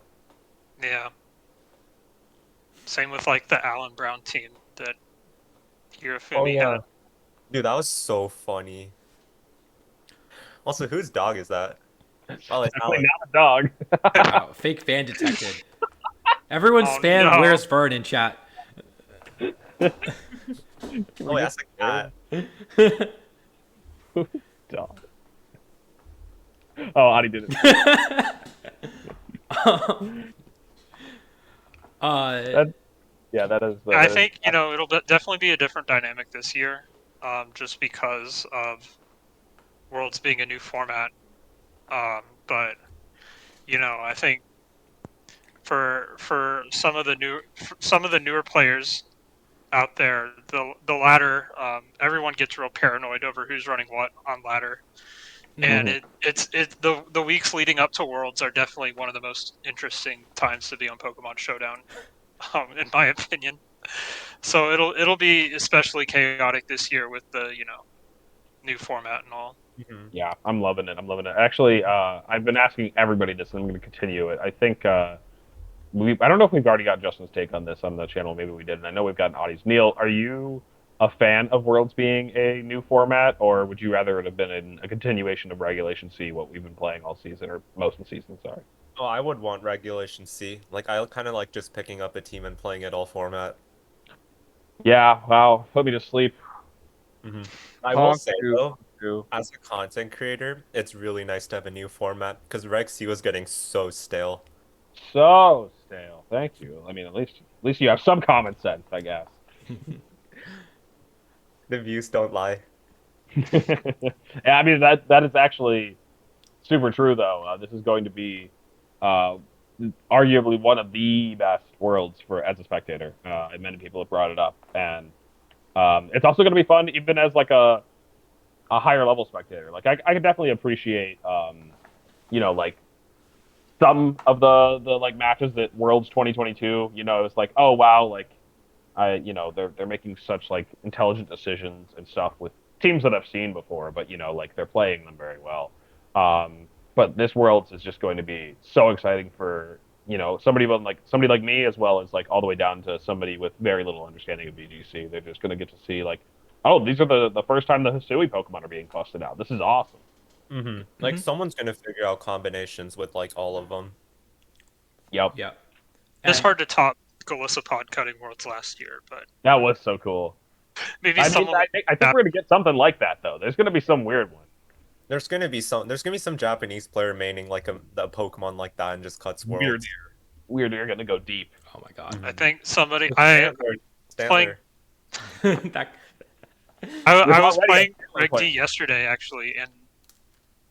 Yeah. Same with like the Allen Brown team that Oh Hirofumi yeah. had. Dude, that was so funny. Also, whose dog is that? Oh, it's Definitely Alan. not a dog. Wow, fake fan detected. Everyone Oh spam no! "Where's Vern" in chat. Oh, wait, that's a cat. Dog. Oh, Adi did it. uh, That, yeah, that is. I That is think it'll definitely be a different dynamic this year, just because of Worlds being a new format. But I think for some of the newer players out there, the ladder, everyone gets real paranoid over who's running what on ladder, and Mhm. it's the weeks leading up to Worlds are definitely one of the most interesting times to be on Pokemon Showdown, in my opinion. So it'll be especially chaotic this year with the new format and all. Mhm. Yeah, I'm loving it. I'm loving it. Actually, I've been asking everybody this, and I'm going to continue it. I think I don't know if we've already got Justin's take on this on the channel. Maybe we did. And I know we've gotten Audie's. Neil, are you a fan of Worlds being a new format, or would you rather it have been a continuation of Regulation C, what we've been playing all season, or most of the season? Sorry. Oh, I would want Regulation C. Like, I kind of like just picking up a team and playing it all format. Yeah. Wow. Put me to sleep. Hmm. I will Honk say you. though, Honk you. as a content creator, it's really nice to have a new format because Reg C was getting so stale. So stale. Thank you. I mean, at least you have some common sense, I guess. The views don't lie. Yeah, I mean that is actually super true, though. This is going to be uh, arguably one of the best worlds for as a spectator, and many people have brought it up. And it's also going to be fun, even as like a higher level spectator. Like I can definitely appreciate, like some of the like matches that Worlds 2022. It's like, oh wow, like they're making such like intelligent decisions and stuff with teams that I've seen before, but like they're playing them very well. But this Worlds is just going to be so exciting for somebody like me, as well as like all the way down to somebody with very little understanding of VGC. They're just gonna get to see like, oh, these are the first time the Hisui Pokemon are being busted out. This is awesome. Like someone's gonna figure out combinations with like all of them. Yep. Yeah. It's And- hard to top Golisopod cutting worlds last year, but That was so cool. maybe I mean, someone. I think we're gonna get something like that though. There's gonna be some weird one. There's gonna be some Japanese player maining like a Pokemon like that and just cuts worlds. Weird. You're gonna go deep. Oh my god. I think somebody. Stantler. That, I was already playing a Reg D player. yesterday actually, and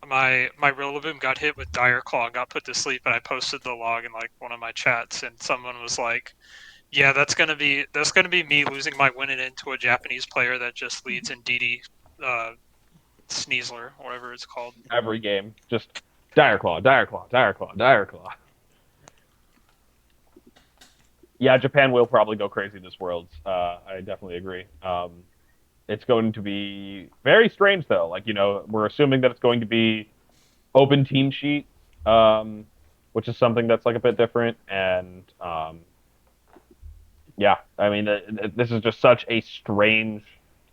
my Rillaboom got hit with Dire Claw and got put to sleep, and I posted the log in like one of my chats, and someone was like, "Yeah, that's gonna be me losing my winning into a Japanese player that just leads in DD Sneasler, whatever it's called." Every game, just Dire Claw, Dire Claw, Dire Claw, Dire Claw. Yeah, Japan will probably go crazy this Worlds. I definitely agree. It's going to be very strange, though. Like, we're assuming that it's going to be open team sheet, which is something that's like a bit different. And yeah, I mean, this is just such a strange.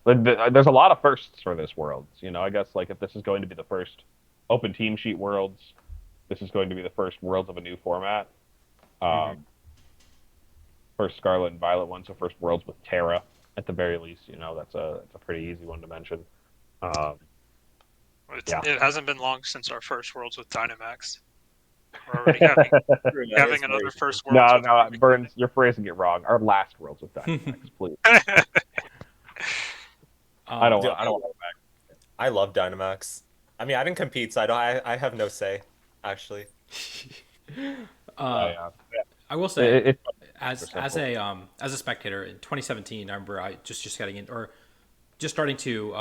There's a lot of firsts for this Worlds. I guess like if this is going to be the first open team sheet Worlds, this is going to be the first Worlds of a new format. First Scarlet and Violet one, so first Worlds with Terra. At the very least, that's a pretty easy one to mention. It hasn't been long since our first Worlds with Dynamax. We're already having another first Worlds. No, Burns, you're phrasing it wrong. Our last Worlds with Dynamax, please. I don't want to go back. I love Dynamax. I mean, I didn't compete, so I have no say, actually. I will say, It's as a spectator in 2017, I remember I just getting in, or just starting to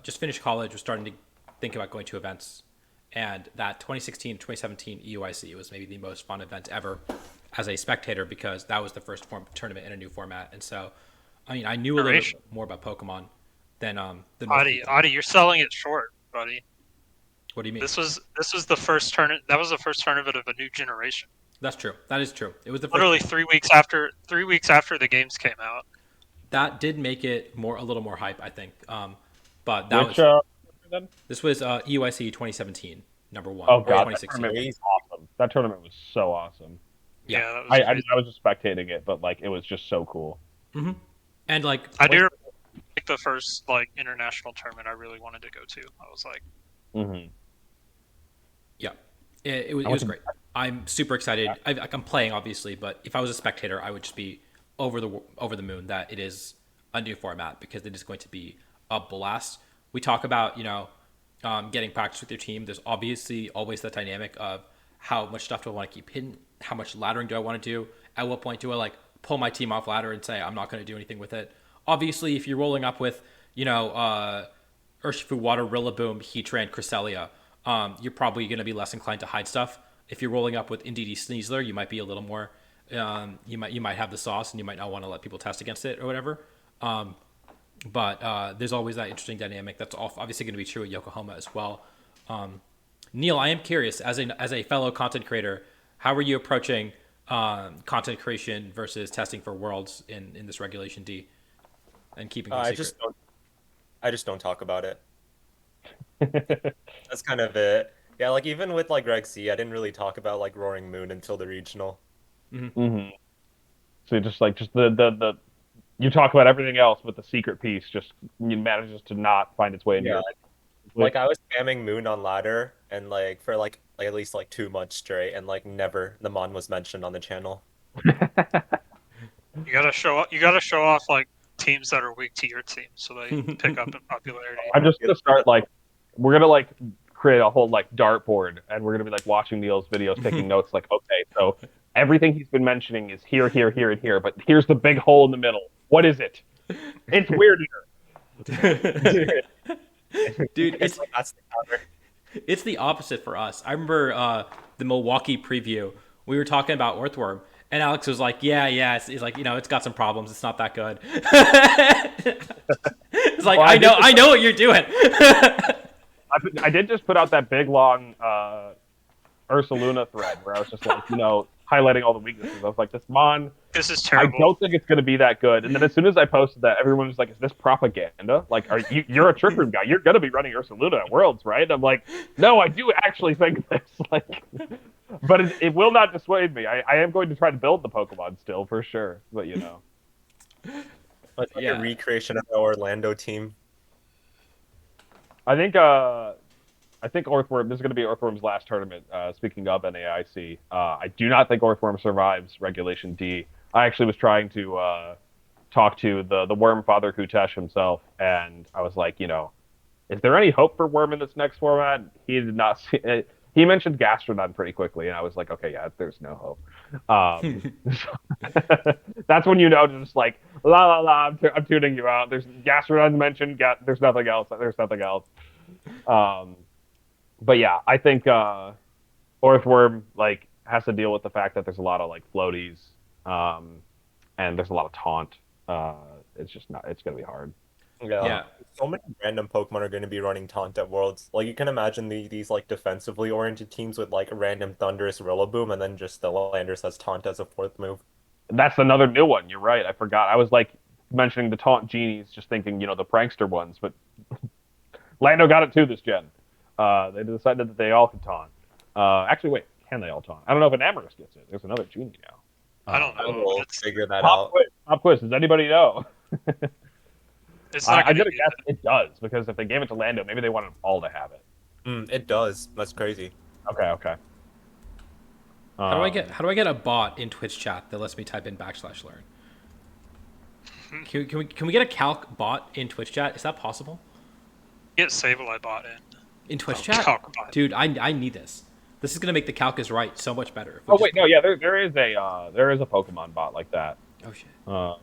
just finish college, was starting to think about going to events, and that 2016-2017 EUIC was maybe the most fun event ever as a spectator, because that was the first tournament in a new format. And so, I mean, I knew a little bit more about Pokemon than Adi, you're selling it short, buddy. What do you mean? This was the first tournament. That was the first tournament of a new generation. That's true. That is true. It was the literally first... 3 weeks after the games came out. That did make it a little more hype, I think. But this was EUIC 2017, number one. Oh god, 2016. that tournament was awesome. That tournament was so awesome. Yeah, that was I was just spectating it, but like it was just so cool. Mm-hmm. And like I do remember, like the first like international tournament I really wanted to go to. I was like, yeah, it was great. I'm super excited. I'm playing obviously, but if I was a spectator, I would just be over the moon that it is a new format, because it is going to be a blast. We talk about getting practice with your team. There's obviously always that dynamic of how much stuff do I want to keep hidden, how much laddering do I want to do, at what point do I like pull my team off ladder and say I'm not going to do anything with it. Obviously, if you're rolling up with Urshifu, Water, Rillaboom, Heatran, Cresselia, you're probably going to be less inclined to hide stuff. If you're rolling up with Indeedee Sneasler, you might be a little more. You might have the sauce, and you might not want to let people test against it or whatever. But there's always that interesting dynamic. That's obviously going to be true at Yokohama as well. Neil, I am curious, as a fellow content creator, how are you approaching content creation versus testing for Worlds in this Regulation D and keeping it secret? I just don't talk about it. That's kind of it. Yeah, like even with like Reg C, I didn't really talk about like Roaring Moon until the regional. So just the you talk about everything else, but the secret piece just manages to not find its way into your like I was spamming Moon on ladder and like for like at least like 2 months straight, and like never the Mon was mentioned on the channel. you gotta show off like teams that are weak to your team, so they pick up in popularity. I'm just gonna start we're gonna create a whole dartboard, and we're gonna be watching Neil's videos, taking notes. Okay, so everything he's been mentioning is here, here, here, and here, but here's the big hole in the middle. What is it? It's weird here. Dude, That's the counter. It's the opposite for us. I remember the Milwaukee preview. We were talking about Earthworm, and Alex was like, yeah. He's like, it's got some problems. It's not that good. It's like, I know what you're doing. I did just put out that big long Ursaluna thread where I was just like, highlighting all the weaknesses. I was like, this Mon, This is I terrible. don't think it's going to be that good. And then as soon as I posted that, everyone was like, "Is this propaganda? Like, are you're a trick room guy? You're going to be running Ursa Luna at Worlds, right?" And I'm like, "No, I do actually think this." Like, but it will not dissuade me. I am going to try to build the Pokemon still for sure. But you know, It's like Yeah. a recreation of the Orlando team. I think Earthworm. This is going to be Earthworm's last tournament. Speaking of NAIC, I do not think Earthworm survives Regulation D. I actually was trying to talk to the Worm Father Kutesh himself, and I was like, is there any hope for Worm in this next format? He did not see it. He mentioned Gastrodon pretty quickly, and I was like, okay, yeah, there's no hope. That's when just like la la la. I'm tuning you out. There's Gastrodon mentioned. There's nothing else. There's nothing else. Um, but yeah, I think Earthworm like has to deal with the fact that there's a lot of like floaties, and there's a lot of taunt. Uh, it's just not. It's gonna be hard. Yeah. So many random Pokemon are going to be running Taunt at Worlds. Like you can imagine these like defensively oriented teams with like a random Thunderous Rillaboom and then just the Landers has Taunt as a fourth move. That's another new one. You're right. I forgot. I was like mentioning the taunt genies, just thinking the prankster ones, but Lando got it too this gen. They decided that they all could taunt. Actually, wait, can they all taunt? I don't know if an Amorous gets it. There's another genie now. I don't I know. will It's, figure that Pop out. quiz. Pop quiz. Does anybody know? it's not I gonna gotta be guess it does because if they gave it to Lando, maybe they wanted them all to have it. It does. That's crazy. Okay. How do I get a bot in Twitch chat that lets me type in /learn? Can we get a Calc bot in Twitch chat? Is that possible? get Sableye bot In Twitch Oh, chat? Calc bot. Dude, I need this. This is gonna make the Calc is right so much better. If we Oh just- wait, no, yeah, there is a Pokemon bot like that. Oh shit. Um,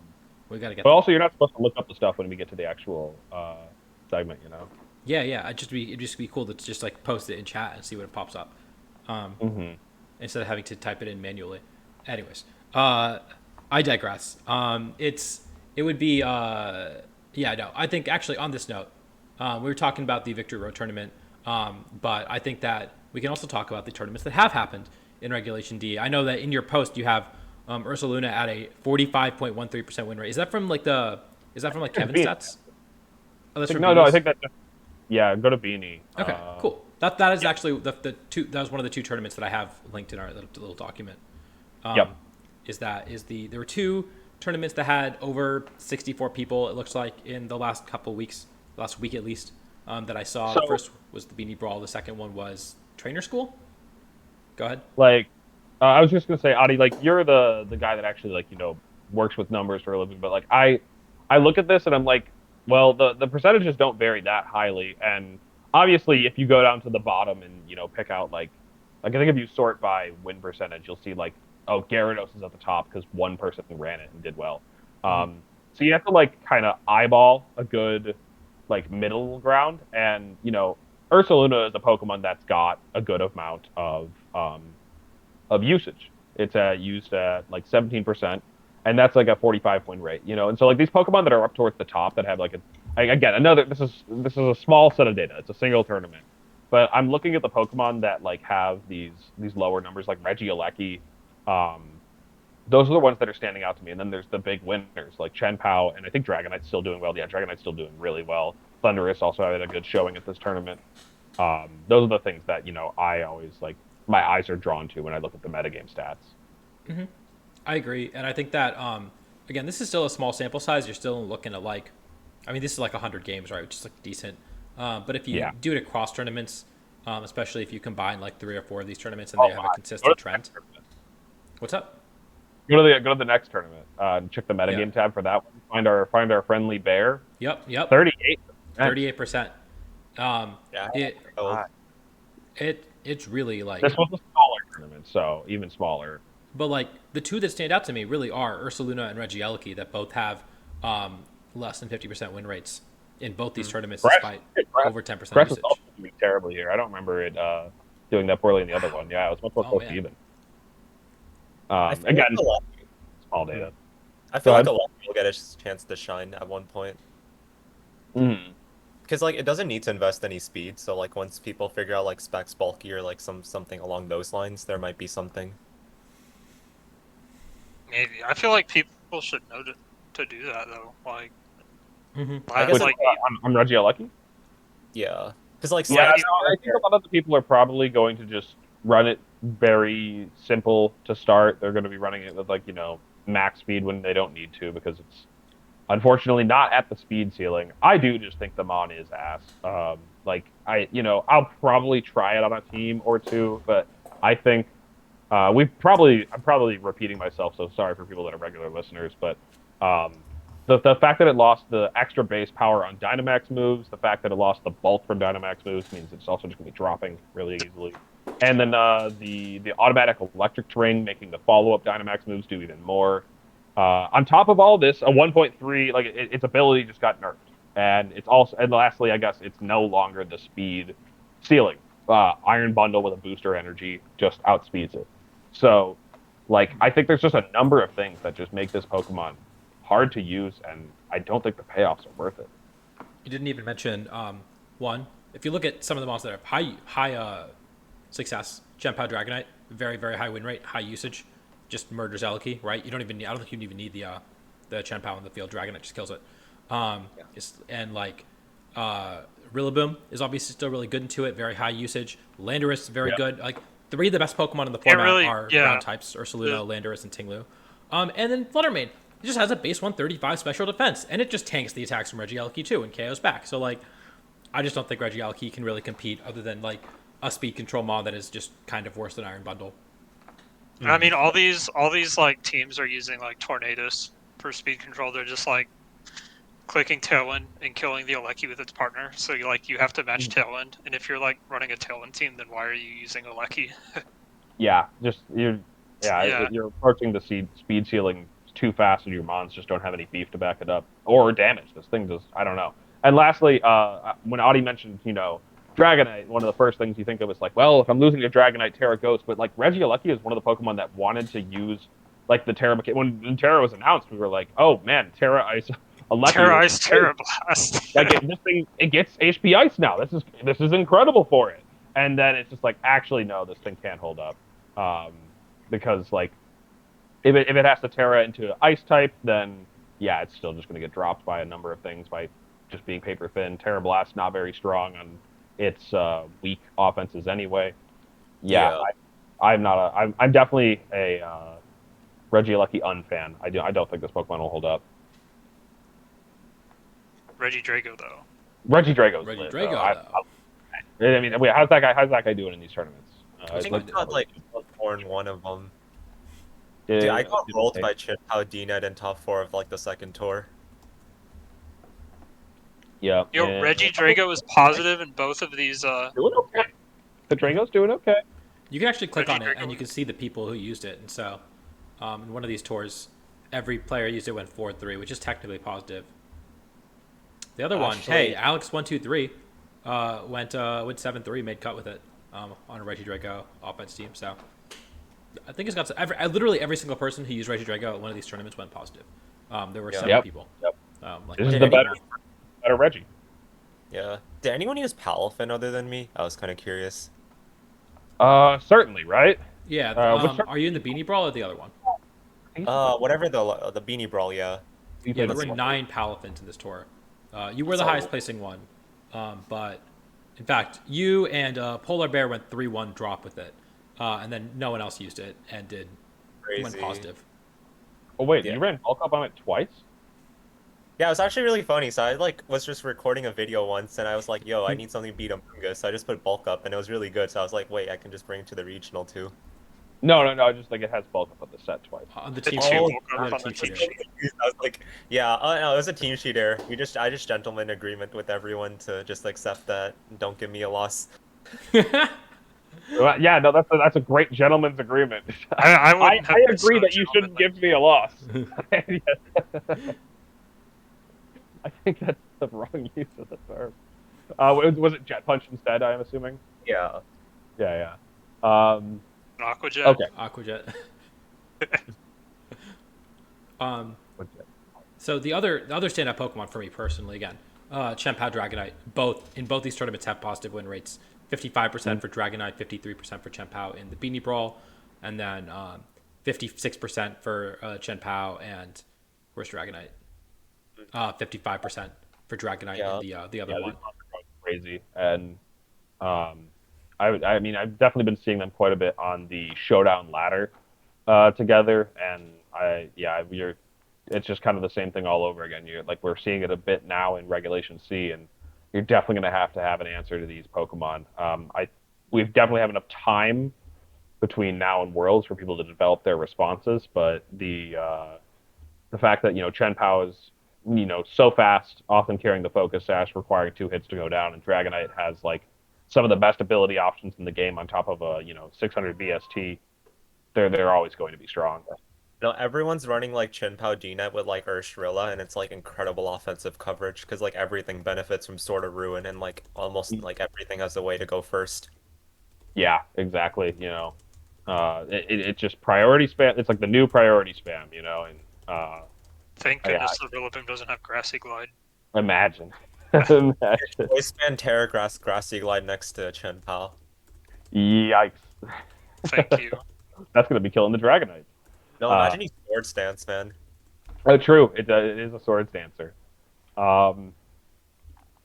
We gotta get but that. also, you're not supposed to look up the stuff when we get to the actual segment. Yeah. It'd just be cool to just like post it in chat and see what pops up. Instead of having to type it in manually. Anyways, I digress. It would be no. I think actually on this note, we were talking about the Victory Road tournament, but I think that we can also talk about the tournaments that have happened in Regulation D. I know that in your post you have Ursa Luna at a 45.13% win rate. Is that from like Kevin's stats? Oh, that's from No, I Beanie's? think yeah, go to Beanie. Okay, cool. That is actually the two. That was one of the two tournaments that I have linked in our little document. Yep. There were two tournaments that had over 64 people. It looks like in the last couple of weeks, last week at least, that I saw. The So- first was the Beanie Brawl. The second one was Trainer School. Go ahead. Like, I was just gonna say, Adi, like you're the guy that actually works with numbers for a living, but like I look at this and I'm like, well, the percentages don't vary that highly, and obviously if you go down to the bottom and pick out like I think if you sort by win percentage, you'll see like, oh, Gyarados is at the top because one person ran it and did well. So you have to like kind of eyeball a good like middle ground, and Ursa Luna is a Pokemon that's got a good amount of usage. It's used at like 17%, and that's like a 45 win rate. And so like these Pokemon that are up towards the top that have like this is a small set of data. It's a single tournament, but I'm looking at the Pokemon that like have these lower numbers, like Regieleki. Those are the ones that are standing out to me. And then there's the big winners like Chen-Pao, and I think Dragonite's still doing well. Yeah, Dragonite's still doing really well. Thundurus also had a good showing at this tournament. Those are the things that I always like. My eyes are drawn to when I look at the metagame stats. I agree, and I think that again, this is still a small sample size. You're still looking at this is like 100 games, right? Which is like decent. But if you do it across tournaments, especially if you combine like 3 or 4 of these tournaments and they have a consistent trend. What's up? Go to the next tournament. And check the metagame tab for that one. Find our friendly bear. Yep. 38. 38%. Yeah. It's really like This was a smaller tournament, so even smaller. But like the two that stand out to me really are Ursa Luna and Regieleki, that both have less than 50% win rates in both these tournaments, despite over 10% Crest usage. is also doing terribly here. I don't remember it doing that poorly in the other one. Yeah, it was much more close to even. Again, small data. I feel like a lot of people get a chance to shine at one point. Because like it doesn't need to invest any speed, so like once people figure out like specs bulky or like something along those lines, there might be something. maybe. I feel like people should know to do that though. Like, I guess like I'm Regieleki. yeah, because like Yeah, Slash, no, I think a lot of the people are probably going to just run it very simple to start. They're going to be running it with like max speed when they don't need to because it's unfortunately not at the speed ceiling. I do just think the Mon is ass. Like I'll probably try it on a team or two, but I think I'm probably repeating myself, so sorry for people that are regular listeners, but um, the fact that it lost the extra base power on Dynamax moves, the fact that it lost the bulk from Dynamax moves means it's also just going to be dropping really easily. And then the automatic electric terrain making the follow-up Dynamax moves do even more. On top of all this, a 1.3, like its ability just got nerfed. And lastly, I guess it's no longer the speed ceiling. Iron Bundle with a booster energy just outspeeds it. So, like, I think there's just a number of things that just make this Pokemon hard to use, and I don't think the payoffs are worth it. You didn't even mention one. If you look at some of the models that have high success, Genpao Dragonite, very very high win rate, high usage, just murders Eliki, right? I don't think you even need the Genpao in the field. Dragonite just kills it. And like Rillaboom is obviously still really good into it, very high usage. Landorus is very good. Like three of the best Pokemon in the format are ground types: Ursaluna, Landorus, and Tinglu. And then Fluttermane, it just has a base 135 special defense, and it just tanks the attacks from Regieleki too and KO's back. So like, I just don't think Regieleki can really compete other than like a speed control mod that is just kind of worse than Iron Bundle. I mean, all these like teams are using like Tornadus for speed control. They're just like clicking Tailwind and killing the Eleki with its partner. So you have to match Tailwind, and if you're like running a Tailwind team, then why are you using Eleki? You're approaching the speed ceiling too fast, and your mons just don't have any beef to back it up or damage. This thing just, I don't know. And lastly, when Audie mentioned, Dragonite, one of the first things you think of is like, well, if I'm losing to Dragonite, Terra Ghost. But like Regieleki is one of the Pokemon that wanted to use like the Terra. When Terra was announced, we were like, oh man, Terra Ice, Terra Ice, Terra Blast. Like this thing, it gets HP Ice now. This is incredible for it. And then it's just like, actually, no, this thing can't hold up, because like if it has to Terra into Ice type, then yeah, it's still just going to get dropped by a number of things by just being paper thin. Terra Blast not very strong on its weak offenses anyway. I'm definitely a Regieleki unfan. I don't think this Pokemon will hold up. Regidrago though. Regidrago's Regidrago, lit, though. I mean, wait, how's that guy doing in these tournaments? I think we got like Bloodborne one of them. Yeah, Dude, I got rolled by Chip-How DNet in top 4 of like the second tour. Yeah. Yo, Regidrago is positive in both of these. Doing okay. The Drago's doing okay. You can actually click on it, Regidrago. and you can see the people who used it. And so, in one of these tours, every player used it went 4-3, which is technically positive. The other one, hey, Alex123 went 7-3, made cut with it on a Regidrago offense team. So I think it's got literally every single person who used Regidrago at one of these tournaments went positive. There were 7 people. Yep. This is the better Reggie. Yeah. Did anyone use Palafin other than me? I was kind of curious. Certainly, right? Yeah. Are you in the Beanie Brawl or the other one? Whatever the Beanie Brawl, yeah. Yeah, there were 9 Palafins in this tour. You were the highest placing one, but in fact, you and Polar Bear went 3-1 drop with it, and then no one else used it and went positive. Oh wait, you ran bulk up on it twice? Yeah, it was actually really funny. So I like was just recording a video once, and I was like, "Yo, I need something to beat Amoonguss." So I just put bulk up, and it was really good. So I was like, "Wait, I can just bring it to the regional too." No, just like it has bulk up on the set twice. On the team sheet. I was like, "Yeah, no, it was a team sheet error. I just gentleman agreement with everyone to just accept that. And don't give me a loss." Yeah, no, that's a great gentleman's agreement. I agree that you shouldn't give me a loss. I think that's the wrong use of the term. Was it Jet Punch instead, I'm assuming? Yeah. Yeah. Aquajet. Okay. Aquajet. So the other standout Pokemon for me personally, again, Chien-Pao Dragonite. In both these tournaments have positive win rates. 55% for Dragonite, 53% for Chien-Pao in the Beanie Brawl, and then 56% for Chen Pao and where's Dragonite? 55% for Dragonite Yeah. and the other Yeah, one. these ones are going crazy, and um, I mean, I've definitely been seeing them quite a bit on the showdown ladder together, and it's just kind of the same thing all over again. We're seeing it a bit now in Regulation C, and you're definitely going to have an answer to these Pokemon. We've definitely have enough time between now and Worlds for people to develop their responses, but the fact that Chen Pao is so fast, often carrying the focus sash, requiring 2 hits to go down, and Dragonite has like some of the best ability options in the game on top of a 600 BST. They're always going to be strong. Everyone's running like Chin Pao D-Net with like Urshrilla, and it's like incredible offensive coverage because like everything benefits from Sword of Ruin, and like almost like everything has a way to go first. Yeah, exactly. It's just priority spam. It's like the new priority spam, and Thank yeah, goodness the Rillaboom doesn't have Grassy Glide. imagine. Imagine. Voice Span Terragrass Grassy Glide next to Chen Pao. Yikes. Thank you. That's going to be killing the Dragonite. No, imagine he Sword Stance, man. Oh, true. It is a Swords Dancer.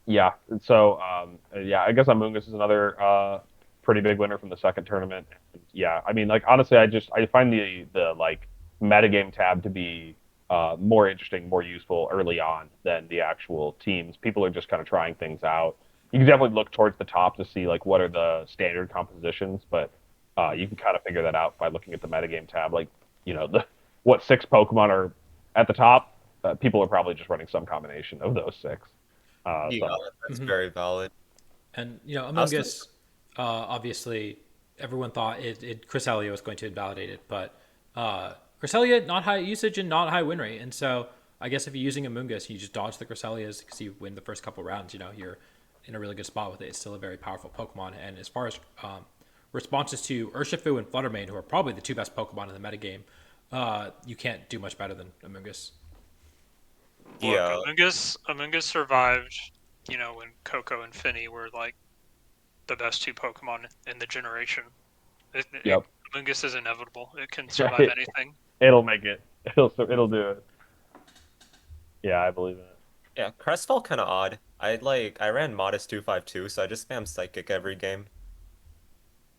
Yeah. So, yeah, I guess Amoonguss is another pretty big winner from the second tournament. Yeah, I mean, like honestly, I find the like metagame tab to be more interesting, more useful early on than the actual teams. People are just kind of trying things out. You can definitely look towards the top to see like what are the standard compositions, but you can kind of figure that out by looking at the metagame tab. Like, what 6 Pokemon are at the top? People are probably just running some combination of those 6. Yeah, Somewhere. that's very valid. And Among Us, obviously, everyone thought Cresselia was going to invalidate it, but Cresselia not high usage and not high win rate, and so I guess if you're using Among Us, you just dodge the Cresselias because you win the first couple rounds. You're in a really good spot with it. It's still a very powerful Pokemon, and as far as responses to Urshifu and Fluttermane, who are probably the 2 best Pokemon in the metagame, you can't do much better than Among Us. Yeah. Look, Among Us survived, when Coco and Finny were like the best 2 Pokemon in the generation. Yep. Among Us is inevitable. It can survive anything. It'll make it. It'll do it. Yeah, I believe in it. Yeah, Crest felt kind of odd. I ran Modest 252, so I just spam Psychic every game.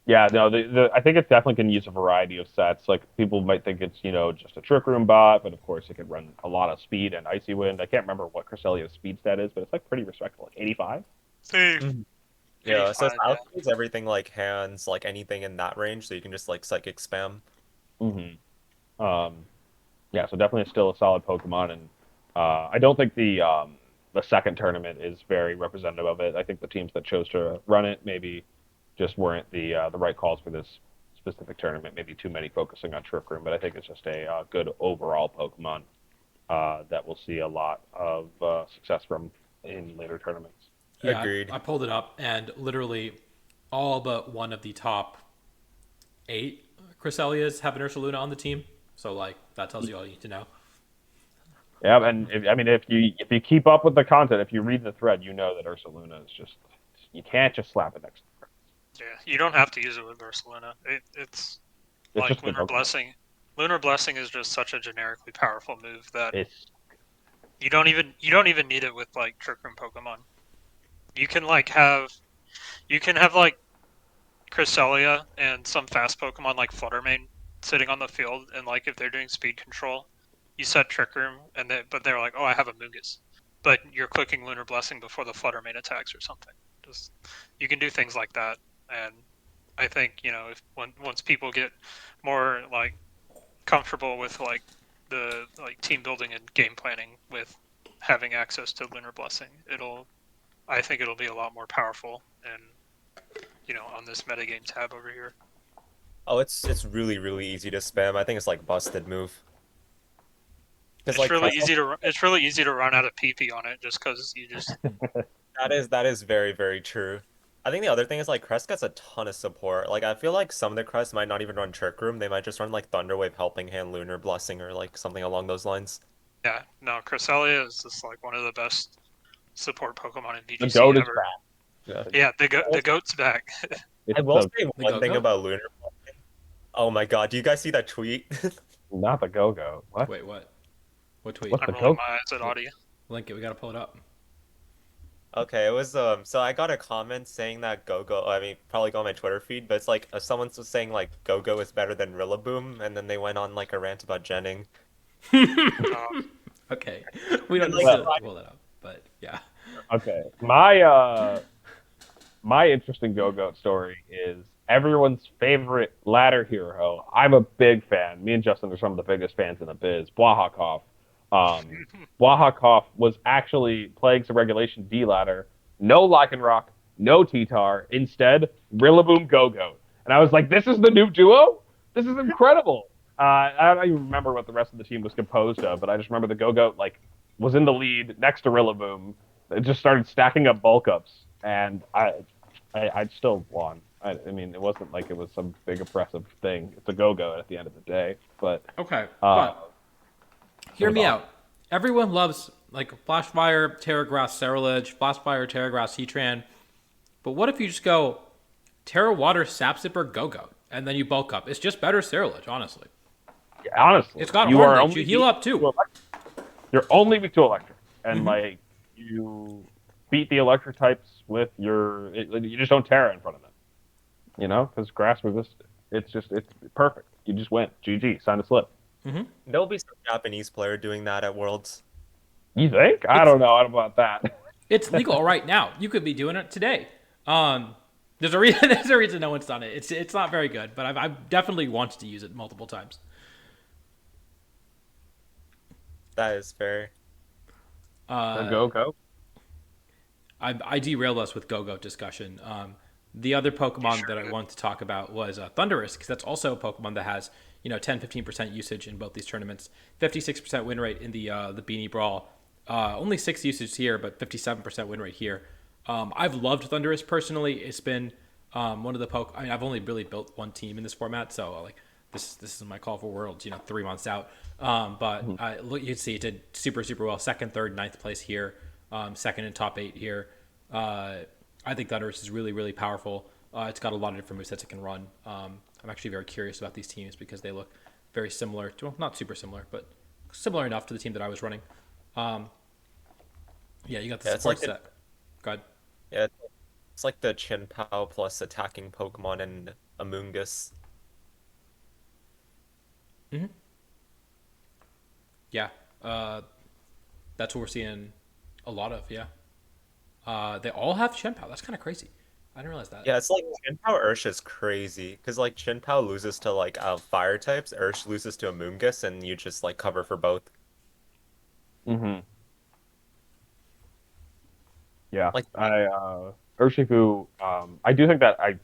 Yeah, no, I think it definitely can use a variety of sets. Like people might think it's just a Trick Room bot, but of course it can run a lot of speed and Icy Wind. I can't remember what Cresselia's speed stat is, but it's like pretty respectable, like 85. Yeah, so 85, it's everything like hands, like anything in that range, so you can just like Psychic spam. Yeah, so definitely still a solid Pokemon, and I don't think the second tournament is very representative of it. I think the teams that chose to run it maybe just weren't the right calls for this specific tournament. Maybe too many focusing on Trick Room, but I think it's just a good overall Pokemon that we'll see a lot of success from in later tournaments. Yeah, Agreed. I pulled it up, and literally all but one of the top 8 Cresselias have an Ursaluna on the team. So like that tells you all you need to know. Yeah, and if you keep up with the content, if you read the thread, you know that Ursaluna is just you can't just slap it next to her. Yeah, you don't have to use it with Ursaluna. It's like just Lunar Blessing. Lunar Blessing is just such a generically powerful move that you don't even need it with like Trick Room Pokemon. You can have like Cresselia and some fast Pokemon like Fluttermane sitting on the field, and like if they're doing speed control, you set Trick Room, but they're like, oh, I have a Mungus, but you're clicking Lunar Blessing before the Fluttermane attacks or something. Just you can do things like that, and I think if once people get more like comfortable with like the like team building and game planning with having access to Lunar Blessing, I think it'll be a lot more powerful and on this metagame tab over here. Oh, it's really easy to spam. I think it's like busted move. It's really easy to run out of PP on it just because you just. That is very true. I think the other thing is like Crest gets a ton of support. Like I feel like some of the Crests might not even run Trick Room. They might just run like Thunderwave, Helping Hand, Lunar Blessing, or like something along those lines. Yeah, no, Cresselia is just like one of the best support Pokemon in The VGC goat ever. is back. Yeah, the goat's back. I will say one thing about Lunar Blessing. Oh my god, do you guys see that tweet? Not the Go-Go. What? Wait, what? What tweet? What's I'm the rolling Go? my eyes at audio. Link it. We gotta pull it up. Okay, it was so I got a comment saying that Go-Go, I mean, probably go on my Twitter feed, but it's like someone was saying like Go-Go is better than Rillaboom, and then they went on like a rant about Jenning. Okay, we don't And, need like, to pull it up, but yeah. Okay. My interesting Go-Go story is everyone's favorite ladder hero. I'm a big fan. Me and Justin are some of the biggest fans in the biz. Bwahakov. Bwahakov was actually playing some Regulation D ladder. No Lycanroc, no T-Tar. Instead, Rillaboom Go-Go. And I was like, this is the new duo? This is incredible. I don't even remember what the rest of the team was composed of, but I just remember the Go-Go like was in the lead next to Rillaboom. It just started stacking up bulk ups, and I still won. I mean, it wasn't like it was some big oppressive thing. It's a Go-Go at the end of the day, but Okay, uh, but hear was me awesome. out. Everyone loves like Flashfire, Terragrass, Cerulege, Flashfire, Terragrass, Heatran. But what if you just go Terra Water, Sap Zipper, Go-Go, and then you bulk up? It's just better Cerulege, honestly. Honestly, It's got you Horn are Leech. only You heal weak up to too. electric. You're only weak to electric, and Mhm. like you beat the electric types with you just don't Terra in front of them. You know, because grass resistant. It's perfect. You just win. GG. Sign a slip. There'll be some Japanese player doing that at Worlds. You think? I It's don't know about that. it's legal right now. You could be doing it today. There's a reason. There's a reason no one's done it. It's not very good, but I've definitely wanted to use it multiple times. That is fair. So Uh, go. I derailed us with Go-Go discussion. The other You Pokemon sure that I did. wanted to talk about was Thundurus, because that's also a Pokemon that has 10-15% usage in both these tournaments, 56% win rate in the Beanie Brawl, only 6 usage here, but 57% win rate here. I've loved Thundurus personally. It's been one of the I mean, I've only really built one team in this format, so like this is my call for Worlds. 3 months out. But look, you can see it did super well. Second, third, ninth place here. Second in top 8 here. I think Thunderous is really powerful. It's got a lot of different movesets it can run. I'm actually very curious about these teams because they look very similar to, well, not super similar, but similar enough to the team that I was running. Um, yeah, you got the Yeah, it's support like the set. Go ahead. yeah, it's like the Chin Pao plus attacking Pokemon and Amoonguss. Hmm. Yeah, that's what we're seeing a lot of. Yeah, they all have Shenpao. That's kind of crazy. I didn't realize that. Yeah, it's like Chin Pao Ursh is crazy because like Chin Pao loses to like fire types, Ursh loses to Amoonguss, and you just like cover for both. Mm-hmm. Yeah, Like Urshifu. I do think that I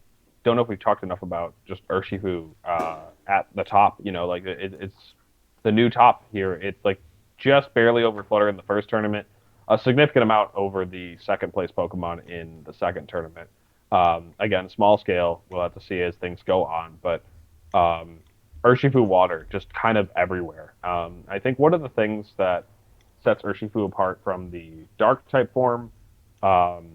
don't know if we've talked enough about just Urshifu at the top. Like it's the new top here. It's like just barely over Flutter in the first tournament, a significant amount over the second place Pokemon in the second tournament. Again, small scale. We'll have to see as things go on, but um, Urshifu water just kind of everywhere. I think one of the things that sets Urshifu apart from the dark type form um,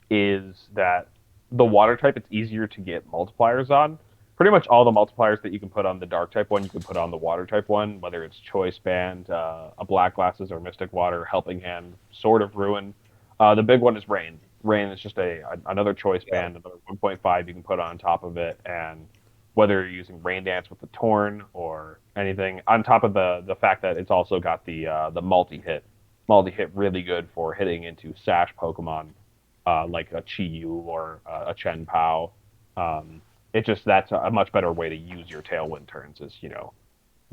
is that the water type it's easier to get multipliers on. Pretty much all the multipliers that you can put on the dark type one, you can put on the water type one, whether it's Choice Band, a Black Glasses, or Mystic Water, Helping Hand, Sword of Ruin. The big one is Rain. Rain is just another Choice yeah, Band, another 1.5 you can put on top of it, and whether you're using Rain Dance with the Torn or anything, on top of the fact that it's also got the multi hit really good for hitting into Sash Pokemon like a Chi-Yu or a Chen Pao. It just that's a much better way to use your Tailwind turns is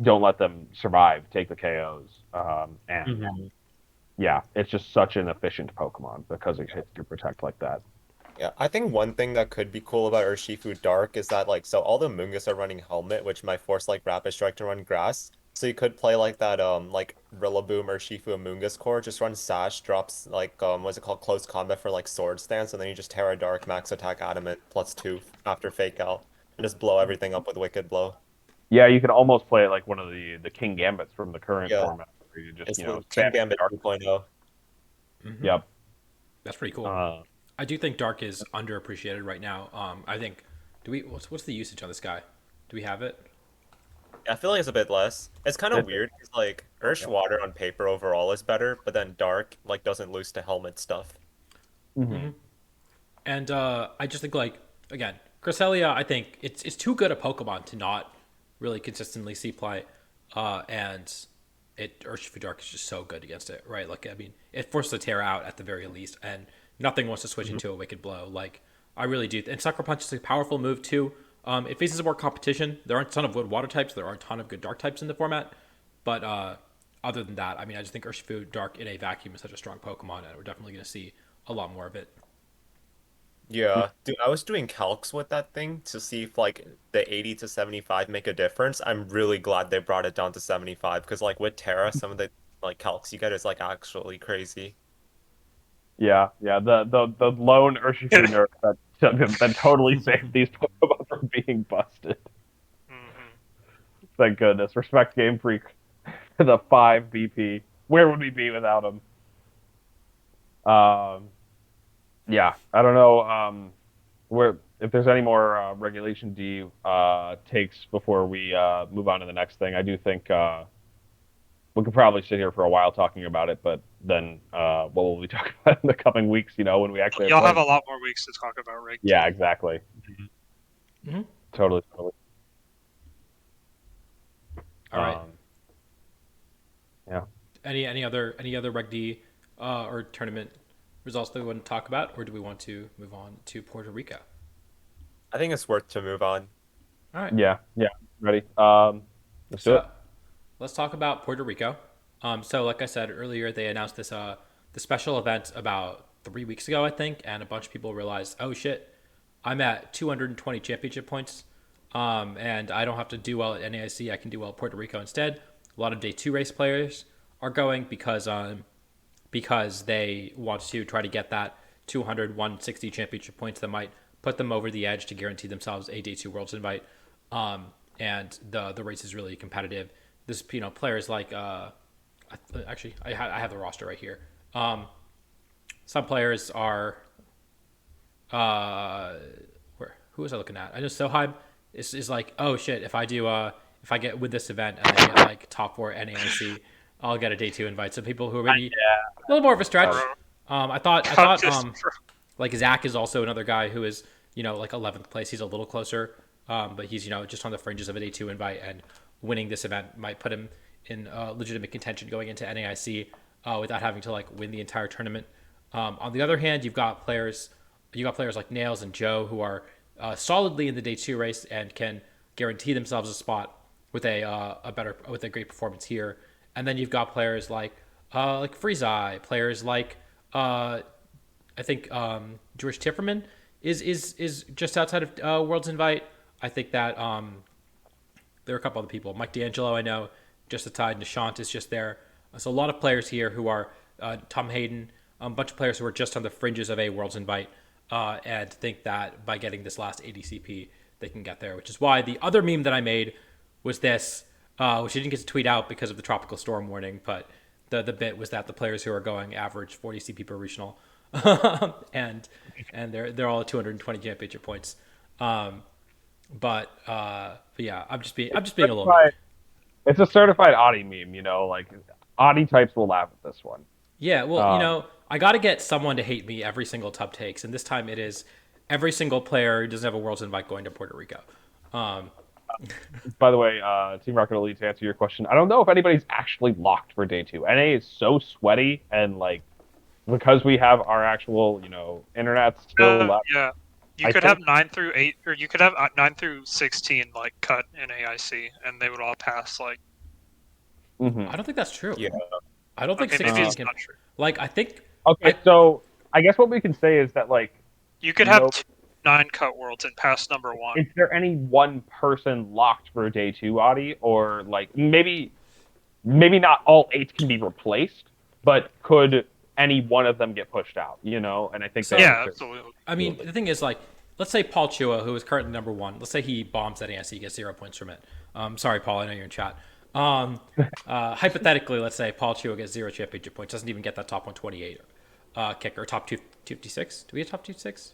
don't let them survive, take the KOs, and Mhm. yeah, it's just such an efficient Pokemon because it hits your Protect like that. Yeah, I think one thing that could be cool about Urshifu Dark is that like so all the Mungus are running Helmet, which might force like Rapid Strike to run Grass. So you could play like that like Rillaboom Urshifu Amoonguss core, just run Sash, drops like what's it called, Close Combat for like Sword Stance, and then you just Terra Dark, Max Attack Adamant +2 after Fake Out, and just blow everything up with Wicked Blow. Yeah, you can almost play it like one of the King Gambits from the current Yeah, format, where you just it's King spam Gambit dark. 2.0. Hmm. Yep. That's pretty cool. Uh, I do think Dark is underappreciated right now. I think, do we? What's the usage on this guy? Do we have it? I feel like it's a bit less. It's kind of weird because like Ursh Water on paper overall is better, but then Dark like doesn't lose to helmet stuff. And I just think like again, Cresselia, I think it's too good a Pokemon to not really consistently see play, and Urshifu Dark is just so good against it, right? Like I mean, it forces a tear out at the very least, and nothing wants to switch into a Wicked Blow. Like I really do, and Sucker Punch is a powerful move too. It faces more competition. There aren't a ton of good water types. There are a ton of good dark types in the format, but other than that, I mean, I just think Urshifu Dark in a vacuum is such a strong Pokemon, and we're definitely going to see a lot more of it. Yeah, dude, I was doing calcs with that thing to see if like the 80 to 75 make a difference. I'm really glad they brought it down to 75 because like with Terra, some of the like calcs you get is like actually crazy. Yeah, the lone Urshifu nerf that totally saved these Pokemon from being busted. Thank goodness. Respect Game Freak. The 5 BP. Where would we be without him? Yeah, I don't know where if there's any more Regulation D takes before we move on to the next thing. I do think we could probably sit here for a while talking about it, but then what will we talk about in the coming weeks? You know, when we actually Y'all have a lot more weeks to talk about Reg. Yeah, exactly. Totally. All right. Yeah. Any other Reg D or tournament results that we want to talk about, or do we want to move on to Puerto Rico? I think it's worth to move on. All right. Yeah. Ready? Let's do it. Let's talk about Puerto Rico. So like I said earlier, they announced this the special event about 3 weeks ago, I think, and a bunch of people realized, oh shit, I'm at 220 championship points, and I don't have to do well at NAIC. I can do well at Puerto Rico instead. A lot of day 2 race players are going because they want to try to get that 200, 160 championship points that might put them over the edge to guarantee themselves a day 2 Worlds invite. And the race is really competitive. This, players like actually I have the roster right here. Some players are who was I looking at? I know Soheim is like, oh shit, if I get with this event and I get like top 4 NAIC, I'll get a day 2 invite. So people who are maybe a little more of a stretch. I thought like Zach is also another guy who is like 11th place. He's a little closer, but he's just on the fringes of a day 2 invite, and winning this event might put him in legitimate contention going into NAIC without having to like win the entire tournament. On the other hand, you've got players like Nails and Joe who are solidly in the day 2 race and can guarantee themselves a spot with a great performance here. And then you've got players like Freezeye, players like I think George Tifferman is just outside of World's Invite. I think that there are a couple other people. Mike D'Angelo, I know, just aside. Nishant is just there. So a lot of players here who are Tom Hayden, a bunch of players who are just on the fringes of a World's Invite, and think that by getting this last ADCP, they can get there. Which is why the other meme that I made was this, which I didn't get to tweet out because of the tropical storm warning, but the bit was that the players who are going average 40 CP per regional, and they're all at 220 championship points. But yeah, I'm just being a little bit. It's a certified Audi meme, like Audi types will laugh at this one. Yeah, well, I got to get someone to hate me every single Tub takes, and this time it is every single player who doesn't have a World's Invite going to Puerto Rico. By the way, Team Rocket Elite, to answer your question, I don't know if anybody's actually locked for day 2. NA is so sweaty, and like because we have our actual, internet still left. Yeah, you could have 9 through 8, or you could have 9 through 16 like cut in AIC, and they would all pass like. Mm-hmm. I don't think that's true. Yeah. I don't think 16 can. Like I think. Okay, so I guess what we can say is that like you could have 9 cut worlds and pass number 1. Is there any one person locked for day 2, Audi, or like maybe not all 8 can be replaced, but could any one of them get pushed out? And I think absolutely. I mean, the thing is, like, let's say Paul Chua, who is currently number 1, let's say he bombs that NAIC, he gets 0 points from it. Sorry, Paul, I know you're in chat. Hypothetically, let's say Paul Chua gets 0 championship points, doesn't even get that top 128 kicker, top 256. Do we have top 256?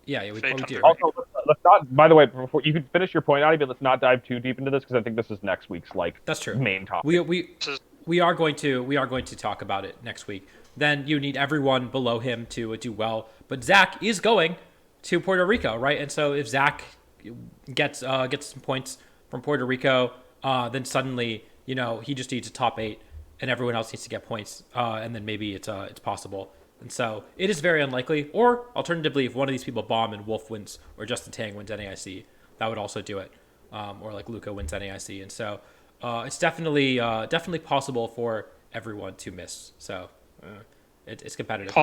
Yeah, we do. Also, let's not. By the way, before you can finish your point, Adi, but let's not dive too deep into this because I think this is next week's That's true. main topic. We are going to talk about it next week. Then you need everyone below him to do well. But Zach is going to Puerto Rico, right? And so if Zach gets some points from Puerto Rico, then suddenly he just needs a top 8, and everyone else needs to get points, and then maybe it's possible. And so it is very unlikely. Or alternatively, if one of these people bomb and Wolf wins or Justin Tang wins NAIC, that would also do it. Or like Luca wins NAIC. And so it's definitely possible for everyone to miss. So it's competitive.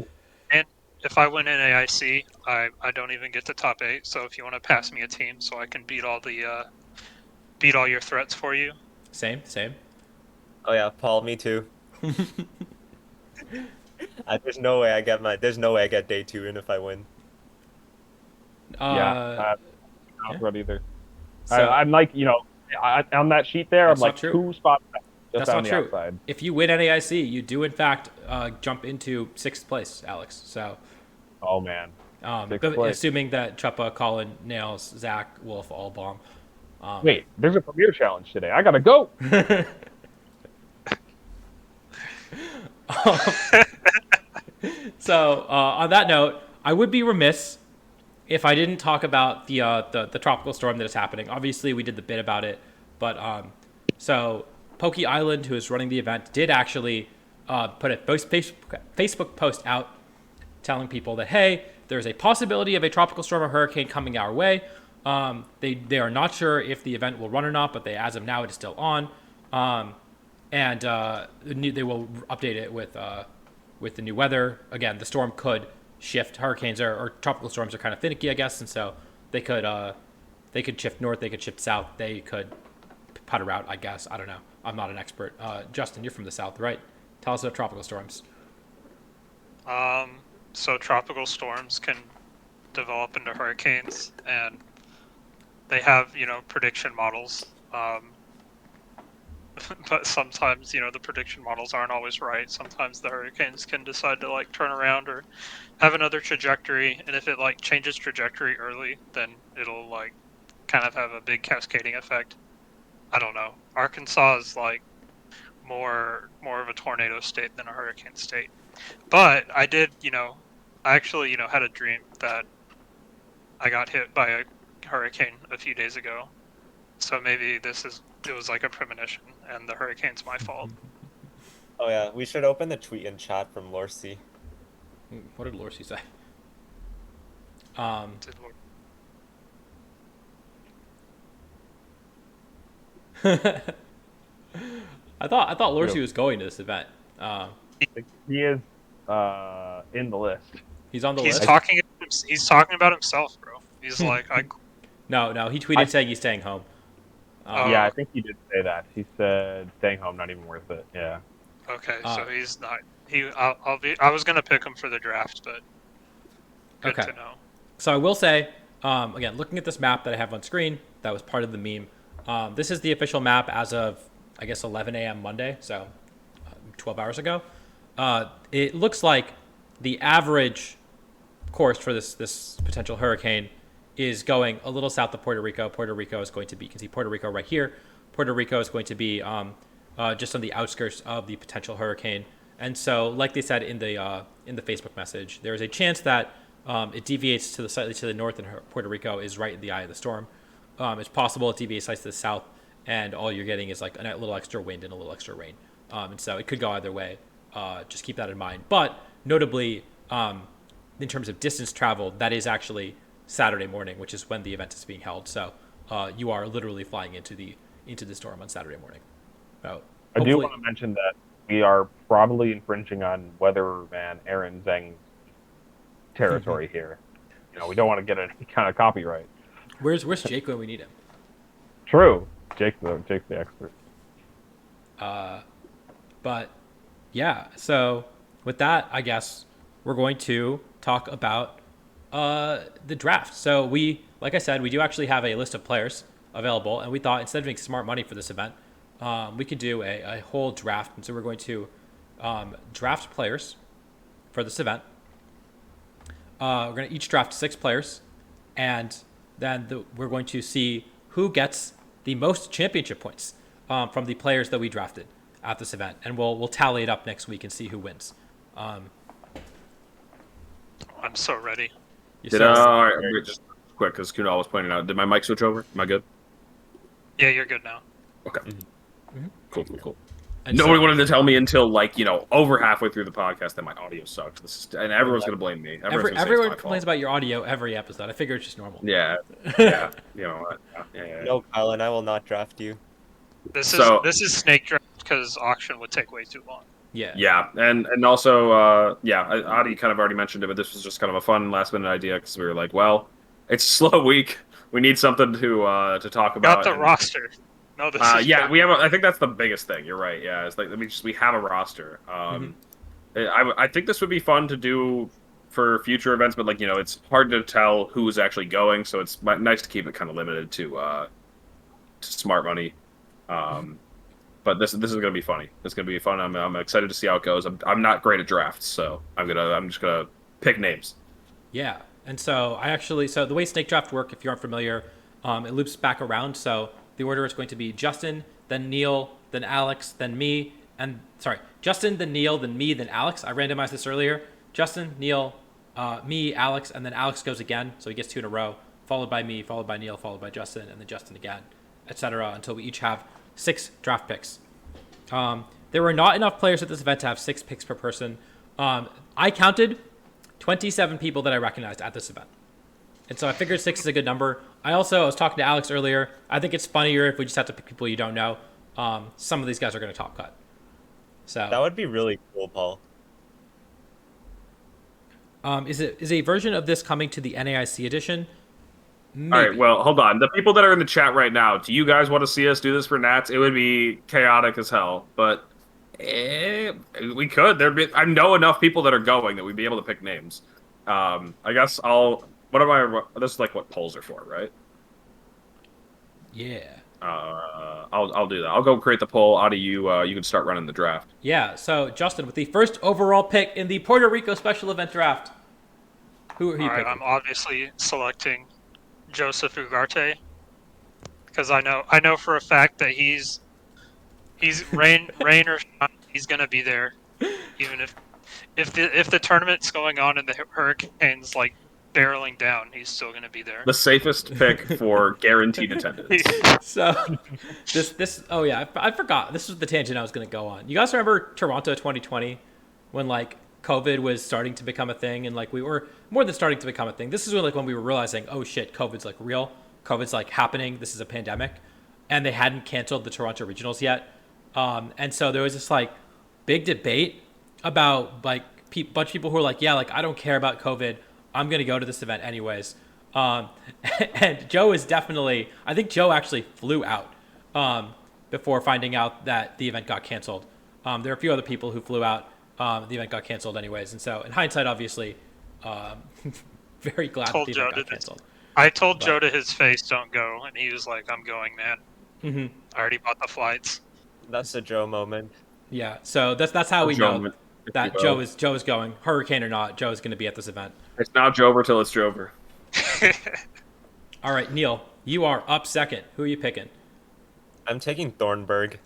And if I win NAIC, I don't even get to top 8. So if you want to pass me a team so I can beat all your threats for you. Same. Oh yeah, Paul, me too. There's no way I get day 2 in if I win. Not ready either. So, I'm like, on that sheet there, I'm That's like not true. 2 spots back, just that's on not the true. outside. If you win NAIC, you do in fact jump into 6th place, Alex. So, Oh man. but 6th place. assuming that Chuppa, Colin, Nails, Zach, Wolf all bomb. Wait, there's a premiere challenge today. I gotta go. So on that note, I would be remiss if I didn't talk about the tropical storm that is happening. Obviously, we did the bit about it, but so Pokey Island, who is running the event, did actually put a Facebook post out telling people that, hey, there's a possibility of a tropical storm or hurricane coming our way. They are not sure if the event will run or not, but as of now it is still on. And they will update it with the new weather. Again, the storm could shift. Hurricanes or tropical storms are kind of finicky, I guess, and so they could shift north, they could shift south, they could putter out, I guess. I don't know. I'm not an expert. Justin, you're from the south, right? Tell us about tropical storms. So tropical storms can develop into hurricanes, and they have, prediction models. But sometimes, the prediction models aren't always right. Sometimes the hurricanes can decide to turn around or have another trajectory. And if it changes trajectory early, then it'll kind of have a big cascading effect. I don't know. Arkansas is more of a tornado state than a hurricane state. But I did, I actually, had a dream that I got hit by a hurricane a few days ago. So maybe it was a premonition, and the hurricane's my fault. Oh yeah, we should open the tweet and chat from Lorcy. What did Lorcy say? I thought Lorcy was going to this event. He is in the list. He's on the He's list. He's talking about himself, bro. He's like, No. He tweeted saying he's staying home. Yeah, I think he did say that. He said, "Staying home, not even worth it." Yeah. Okay, so he's not. I was gonna pick him for the draft, but good to know. So I will say, again, looking at this map that I have on screen, that was part of the meme. This is the official map as of, I guess, 11 a.m. Monday, so 12 hours ago. It looks like the average course for this potential hurricane is going a little south of Puerto Rico. Puerto Rico is going to be, you can see Puerto Rico right here. Puerto Rico is going to be just on the outskirts of the potential hurricane. And so, like they said in the Facebook message, there is a chance that it deviates slightly to the north, and Puerto Rico is right in the eye of the storm. It's possible it deviates slightly to the south, and all you're getting is a little extra wind and a little extra rain. And so it could go either way. Just keep that in mind. But notably, in terms of distance traveled, that is actually Saturday morning, which is when the event is being held. So you are literally flying into the storm on Saturday morning. So I do want to mention that we are probably infringing on weatherman Aaron Zhang's territory here. We don't want to get any kind of copyright. Where's Jake when we need him? True. Jake's the expert. But yeah, so with that, I guess we're going to talk about the draft. So like I said, we do actually have a list of players available, and we thought instead of doing smart money for this event, we could do a whole draft. And so we're going to draft players for this event. We're going to each draft 6 players, and then we're going to see who gets the most championship points from the players that we drafted at this event, and we'll tally it up next week and see who wins. I'm so ready. So- all right, wait, just quick, because Kunal was pointing out. Did my mic switch over? Am I good? Yeah, you're good now. Okay. Cool. and Nobody so- wanted to tell me until over halfy through the podcast that my audio sucked. And everyone's gonna blame me. Everyone complains about your audio every episode. I figure it's just normal. Yeah. Yeah. You know what? Yeah. No, Kyle, and I will not draft you. This So- is snake draft because auction would take way too long. Yeah. Yeah, and also, Adi kind of already mentioned it, but this was just kind of a fun last minute idea because we were like, well, it's a slow week. We need something to talk about. Got the roster. No, this is Yeah, we have. I think that's the biggest thing. You're right. Yeah, it's like we have a roster. I think this would be fun to do for future events, but it's hard to tell who's actually going, so it's nice to keep it kind of limited to smart money. But this is gonna be funny. It's gonna be fun. I'm excited to see how it goes. I'm not great at drafts, so I'm just gonna pick names. Yeah. And so so the way snake draft work, if you aren't familiar, it loops back around. So the order is going to be Justin, then Neil, then Alex, then me, Justin, then Neil, then me, then Alex. I randomized this earlier. Justin, Neil, me, Alex, and then Alex goes again, so he gets 2 in a row, followed by me, followed by Neil, followed by Justin, and then Justin again, etc. until we each have 6 draft picks. There were not enough players at this event to have 6 picks per person. I counted 27 people that I recognized at this event. And so I figured 6 is a good number. I was talking to Alex earlier. I think it's funnier if we just have to pick people you don't know. Some of these guys are going to top cut. So That would be really cool, Paul. is a version of this coming to the NAIC edition? Maybe. All right, well, hold on. The people that are in the chat right now, do you guys want to see us do this for Nats? It would be chaotic as hell, but we could. I know enough people that are going that we'd be able to pick names. I guess this is like what polls are for, right? Yeah. I'll do that. I'll go create the poll. Adi, you can start running the draft. Yeah. So Justin, with the first overall pick in the Puerto Rico Special Event draft, who are you All right, picking? I'm obviously selecting Joseph Ugarte because I know for a fact that he's rain or shine, he's gonna be there, even if the tournament's going on and the hurricane's like barreling down, he's still gonna be there. The safest pick for guaranteed attendance. So this oh yeah, I forgot. This was the tangent I was going to go on. You guys remember Toronto 2020 when COVID was starting to become a thing, and we were more than starting to become a thing. This is when we were realizing, oh shit, COVID's real. COVID's happening. This is a pandemic, and they hadn't canceled the Toronto regionals yet. And so there was this big debate about bunch of people who were I don't care about COVID. I'm going to go to this event anyways. And Joe is definitely, I think Joe actually flew out before finding out that the event got canceled. There are a few other people who flew out. The event got canceled anyways. And so in hindsight, obviously, very glad that the event got canceled. I told Joe to his face, don't go. And he was like, I'm going, man. Mm-hmm. I already bought the flights. That's a Joe moment. Yeah. So that's how we know that Joe Joe is going. Hurricane or not, Joe is going to be at this event. It's not Jover till it's Jover. All right, Neil, you are up second. Who are you picking? I'm taking Thornburg.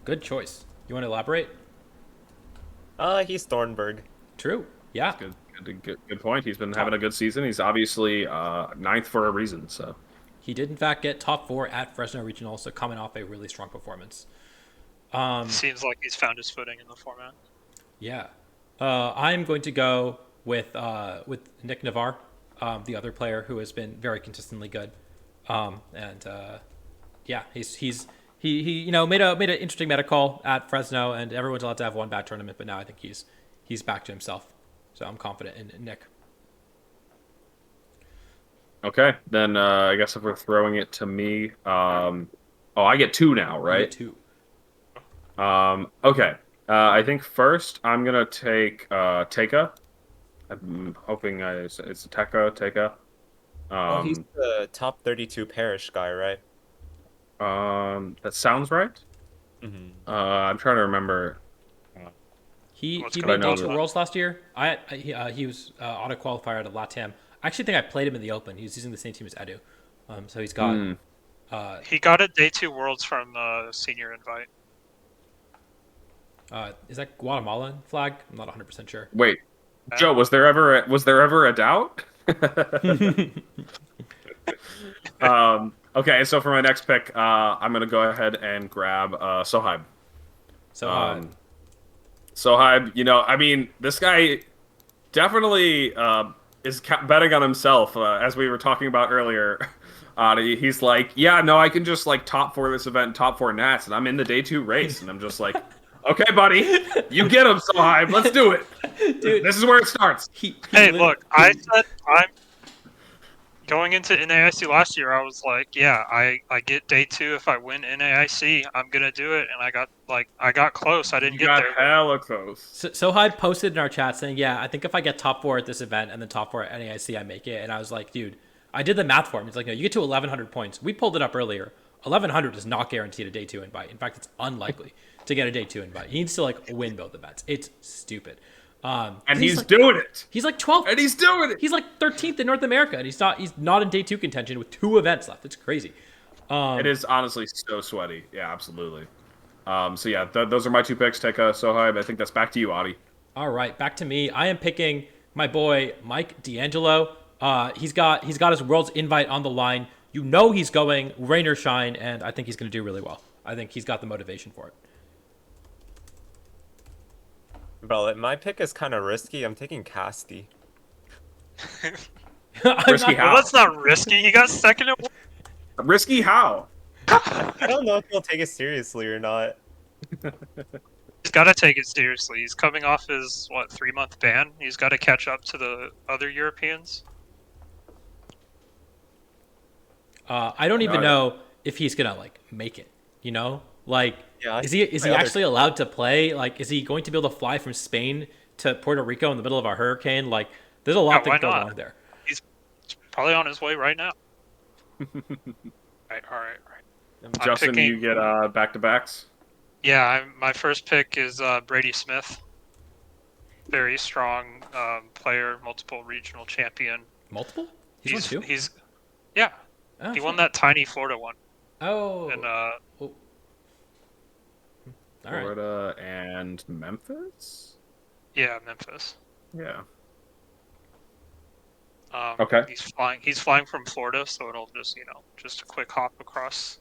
Good choice. You want to elaborate? He's Thornburg. True. Yeah. Good point. He's been having a good season. He's obviously 9th for a reason. So He did in fact get top 4 at Fresno Regional, so coming off a really strong performance. Seems like he's found his footing in the format. Yeah. I'm going to go with Nick Navarre, the other player who has been very consistently good. Yeah, he made an interesting meta call at Fresno, and everyone's allowed to have one bad tournament, but now I think he's back to himself. So I'm confident in Nick. okay, then I guess if we're throwing it to me, I get 2 now, right? 2. Okay. I think first I'm gonna take Teka. I'm hoping it's Teka. He's the top 32 parish guy, right? That sounds right. Mm-hmm. I'm trying to remember. He What's made good? I know Delta that. Worlds last year. He was auto qualifier out of LATAM. I actually think I played him in the Open. He was using the same team as Edu. So he's got. He got a day 2 Worlds from senior invite. Is that Guatemalan flag? I'm not 100% sure. Wait, Joe, was there ever a doubt? Okay, so for my next pick, I'm gonna go ahead and grab Sohaib. So Sohaib, I mean, this guy definitely is betting on himself, as we were talking about earlier. He's like, yeah, no, I can just like top 4 this event, top 4 Nats, and I'm in the day 2 race, and I'm just like, okay, buddy, you get him, Sohaib, let's do it. Dude, this is where it starts. Hey, look, I said I'm going into NAIC last year. I was like, yeah, I get day 2 if I win NAIC. I'm gonna do it, and I got close. I didn't You get got there. hella close. So Hyde posted in our chat saying, yeah, I think if I get top 4 at this event and then top 4 at NAIC, I make it. And I was like, dude, I did the math for him. He's like, no, you get to 1,100 points. We pulled it up earlier. 1,100 does not guarantee a day 2 invite. In fact, it's unlikely to get a day 2 invite. He needs to like win both events. It's stupid. And he's like, doing it. He's like 12th. And he's doing it. He's like 13th in North America, and he's not in day 2 contention with 2 events left. It's crazy. It is honestly so sweaty. Yeah, absolutely. So yeah, those are my 2 picks. Take Sohaib. I think that's back to you, Adi. All right, back to me. I am picking my boy Mike D'Angelo. He's got his Worlds invite on the line. You know he's going rain or shine, and I think he's going to do really well. I think he's got the motivation for it. Bro, my pick is kind of risky. I'm taking Casti. Risky how? Well, that's not risky. He got second at Risky how? I don't know if he'll take it seriously or not. He's got to take it seriously. He's coming off his 3-month ban. He's got to catch up to the other Europeans. I don't even know if he's gonna like make it. You know, like Yeah, is he actually allowed to play? Like, is he going to be able to fly from Spain to Puerto Rico in the middle of a hurricane? Like, there's a lot that goes on there. He's probably on his way right now. All right. Justin, you get back-to-backs? Yeah, my first pick is Brady Smith. Very strong player, multiple regional champion. Multiple? He's won 2? Yeah. Oh, He won that tiny Florida one. Oh. And All right. Florida and Memphis? yeah, Memphis. Yeah. Okay. He's flying from Florida, so it'll just just a quick hop across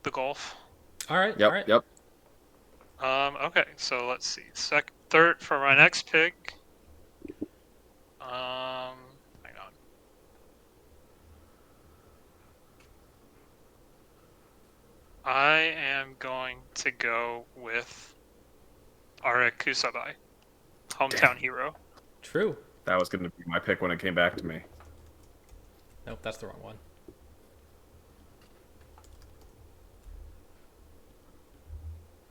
the Gulf. All right. Yep. All right. Yep. Okay, so let's see. Third for my next pick. Hang on. I am going to go with Arek Kusabai, hometown hero. True. That was going to be my pick when it came back to me. Nope, that's the wrong one.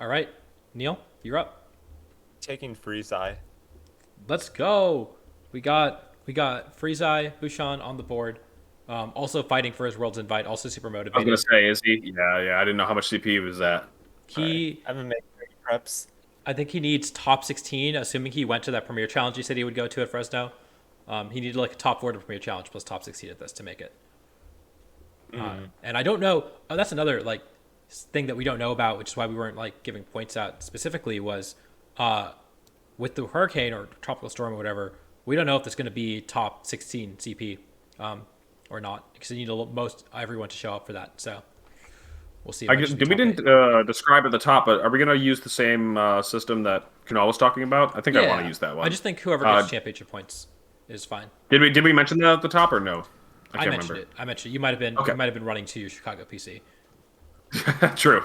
All right, Neil, you're up. Taking Freeze Eye. Let's go. We got Freezai Hushan on the board. Also fighting for his Worlds invite. Also super I was motivated. going to say, is he? Yeah. I didn't know how much CP he was at. He, I've been making preps. I think he needs top 16, assuming he went to that Premier Challenge he said he would go to at Fresno. He needed like a top 4 to Premier Challenge plus top 16 at this to make it. And I don't know. Oh, that's another like thing that we don't know about, which is why we weren't like giving points out specifically. Was with the hurricane or tropical storm or whatever, we don't know if there's going to be top 16 CP or not, because you need most everyone to show up for that. So we'll see. We didn't describe at the top, but are we going to use the same system that Kunal was talking about? I think I want to use that one. I just think whoever gets championship points is fine. Did we mention that at the top or no? I mentioned it. You might have been running to Chicago PC. True.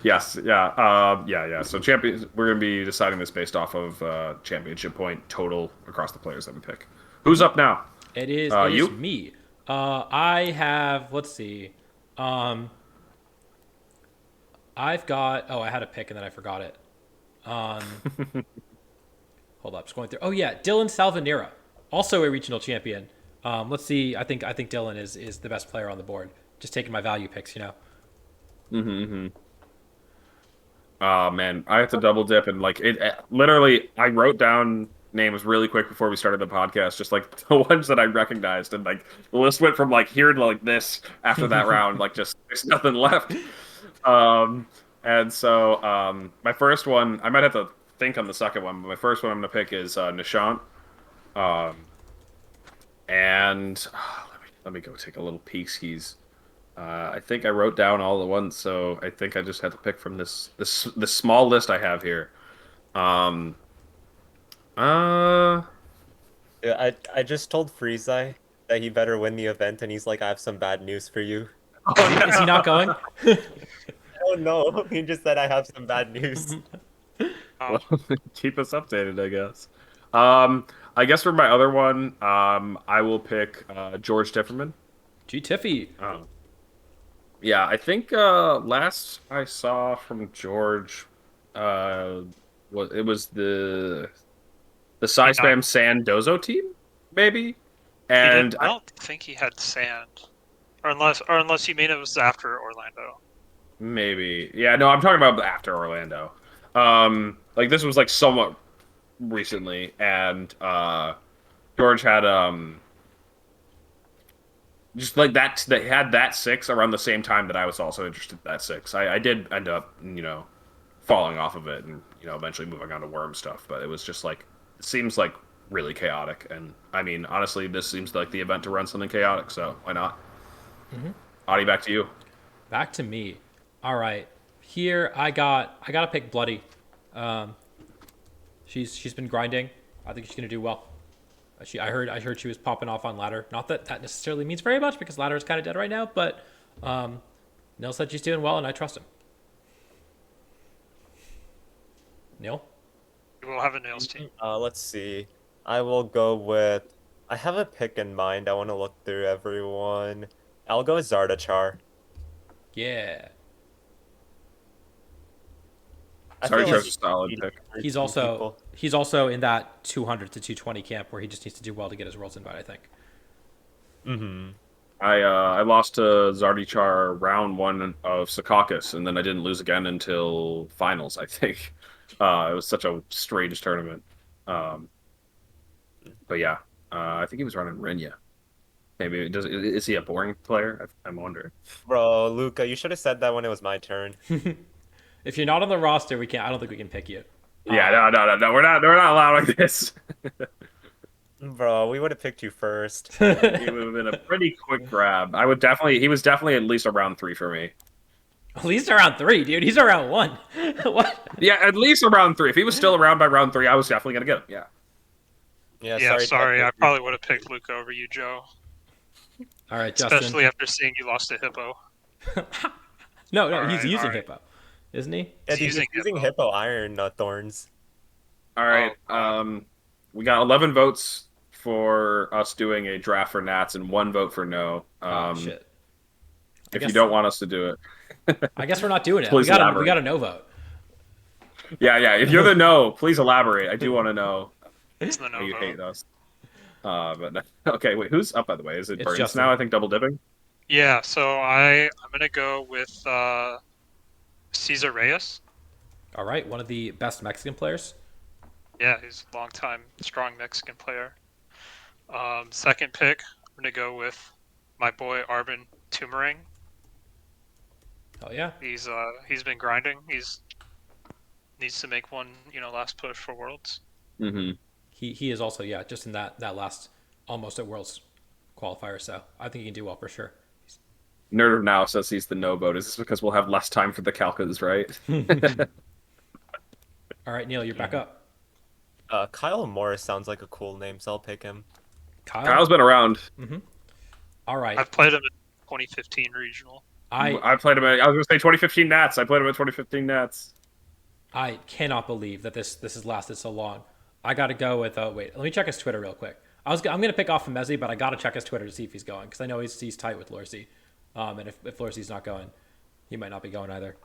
Yes. Yeah. Yeah. So we're going to be deciding this based off of championship point total across the players that we pick. Who's up now? It is you? me. I have. Let's see. I've got. Oh, I had a pick and then I forgot it. Hold up, just going through. Oh yeah, Dylan Salvanera, also a regional champion. Let's see. I think Dylan is the best player on the board. Just taking my value picks, you know. Oh man, I have to double dip and like it. Literally, I wrote down names really quick before we started the podcast, just like the ones that I recognized, and like the list went from like here to like this after that round. Like just there's nothing left. Um, and so my first one, I might have to think on the second one, but my first one I'm gonna pick is Nishant. Um, and let me go take a little peek. I think I wrote down all the ones, so I think I just had to pick from this small list I have here. Um, uh, Yeah, I just told Friezai that he better win the event, and he's like, I have some bad news for you. Is he not going? Oh no, he just said I have some bad news. Oh, well, keep us updated, I guess. I guess for my other one, I will pick George Tifferman. G Tiffy. Um, yeah, I think last I saw from George, it was the Cy Yeah. Spam Sandozo team, maybe. he And didn't, I don't think he had sand, or unless you mean it was after Orlando. maybe, yeah, no, I'm talking about after Orlando. Like this was like somewhat recently, and George had just like that. They had that six around the same time that I was also interested in that six. I did end up, falling off of it, and eventually moving on to worm stuff. But it was just like it seems like really chaotic, and I mean, honestly, this seems like the event to run something chaotic. So why not? Audie, back to you. Back to me. All right. Here I gotta pick Bloody. She's been grinding. I think she's gonna do well. I heard she was popping off on ladder. Not that that necessarily means very much because ladder is kind of dead right now, but Neil said she's doing well, and I trust him. Neil? We'll have a nails team. Let's see. I will go with. I have a pick in mind. I want to look through everyone. I'll go with Zardachar. Yeah. I Sorry, feel Charles, like a solid he's pick. He's two also people. he's also in that 200 to 220 camp where he just needs to do well to get his world's invite, I think. Mm-hmm. I lost to Zardichar round one of Secaucus, and then I didn't lose again until finals, I think. It was such a strange tournament. But yeah, I think he was running Renya. Maybe is he a boring player? I'm wondering. Bro, Luca, you should have said that when it was my turn. If you're not on the roster, we can't. I don't think we can pick you. Yeah, no, we're not allowing this. Bro, we would have picked you first. It would have been a pretty quick grab. He was definitely at least a round 3 for me. At least around 3, dude. He's around 1. What? Yeah, at least around 3. If he was still around by round 3, I was definitely gonna get him. Yeah. Yeah, Sorry. I Tucker. probably would have picked Luca over you, Joe. All right, Justin. Especially after seeing you lost to Hippo. No, All he's right, using all right. Hippo, isn't he? Yeah, He's dude, using he's using Hippo. Hippo Iron Thorns. All right. We got 11 votes for us doing a draft for Nats and 1 vote for no. Oh shit. If guess- you don't want us to do it, I guess we're not doing it. Please We got elaborate. a no vote. yeah. If you're the no, please elaborate. I do want to know It's the how no you vote. hate us. But no. Okay, wait. Who's up by the way? Is it It's Burns Justin. now? I think double dipping. Yeah, so I'm gonna go with Cesar Reyes. All right, one of the best Mexican players. Yeah, he's a long-time strong Mexican player. Second pick, I'm gonna go with my boy Arvin Tumerang. Oh yeah. He's been grinding. He's needs to make one, last push for Worlds. Mm-hmm. He is also just in that last almost at Worlds qualifier. So I think he can do well for sure. Nerd of Now says he's the no vote. Is this because we'll have less time for the Calcas, right? All right, Neil, you're back up. Kyle Morris sounds like a cool name, so I'll pick him. Kyle's been around. All right. I've played him in 2015 regional. I played him at, I was going to say 2015 Nats. I played him at 2015 Nats. I cannot believe that this has lasted so long. I got to go with wait. Let me check his Twitter real quick. I'm gonna pick off Mezzi, but I got to check his Twitter to see if he's going because I know he's tight with Lorsi. And if Lorsi's not going, he might not be going either.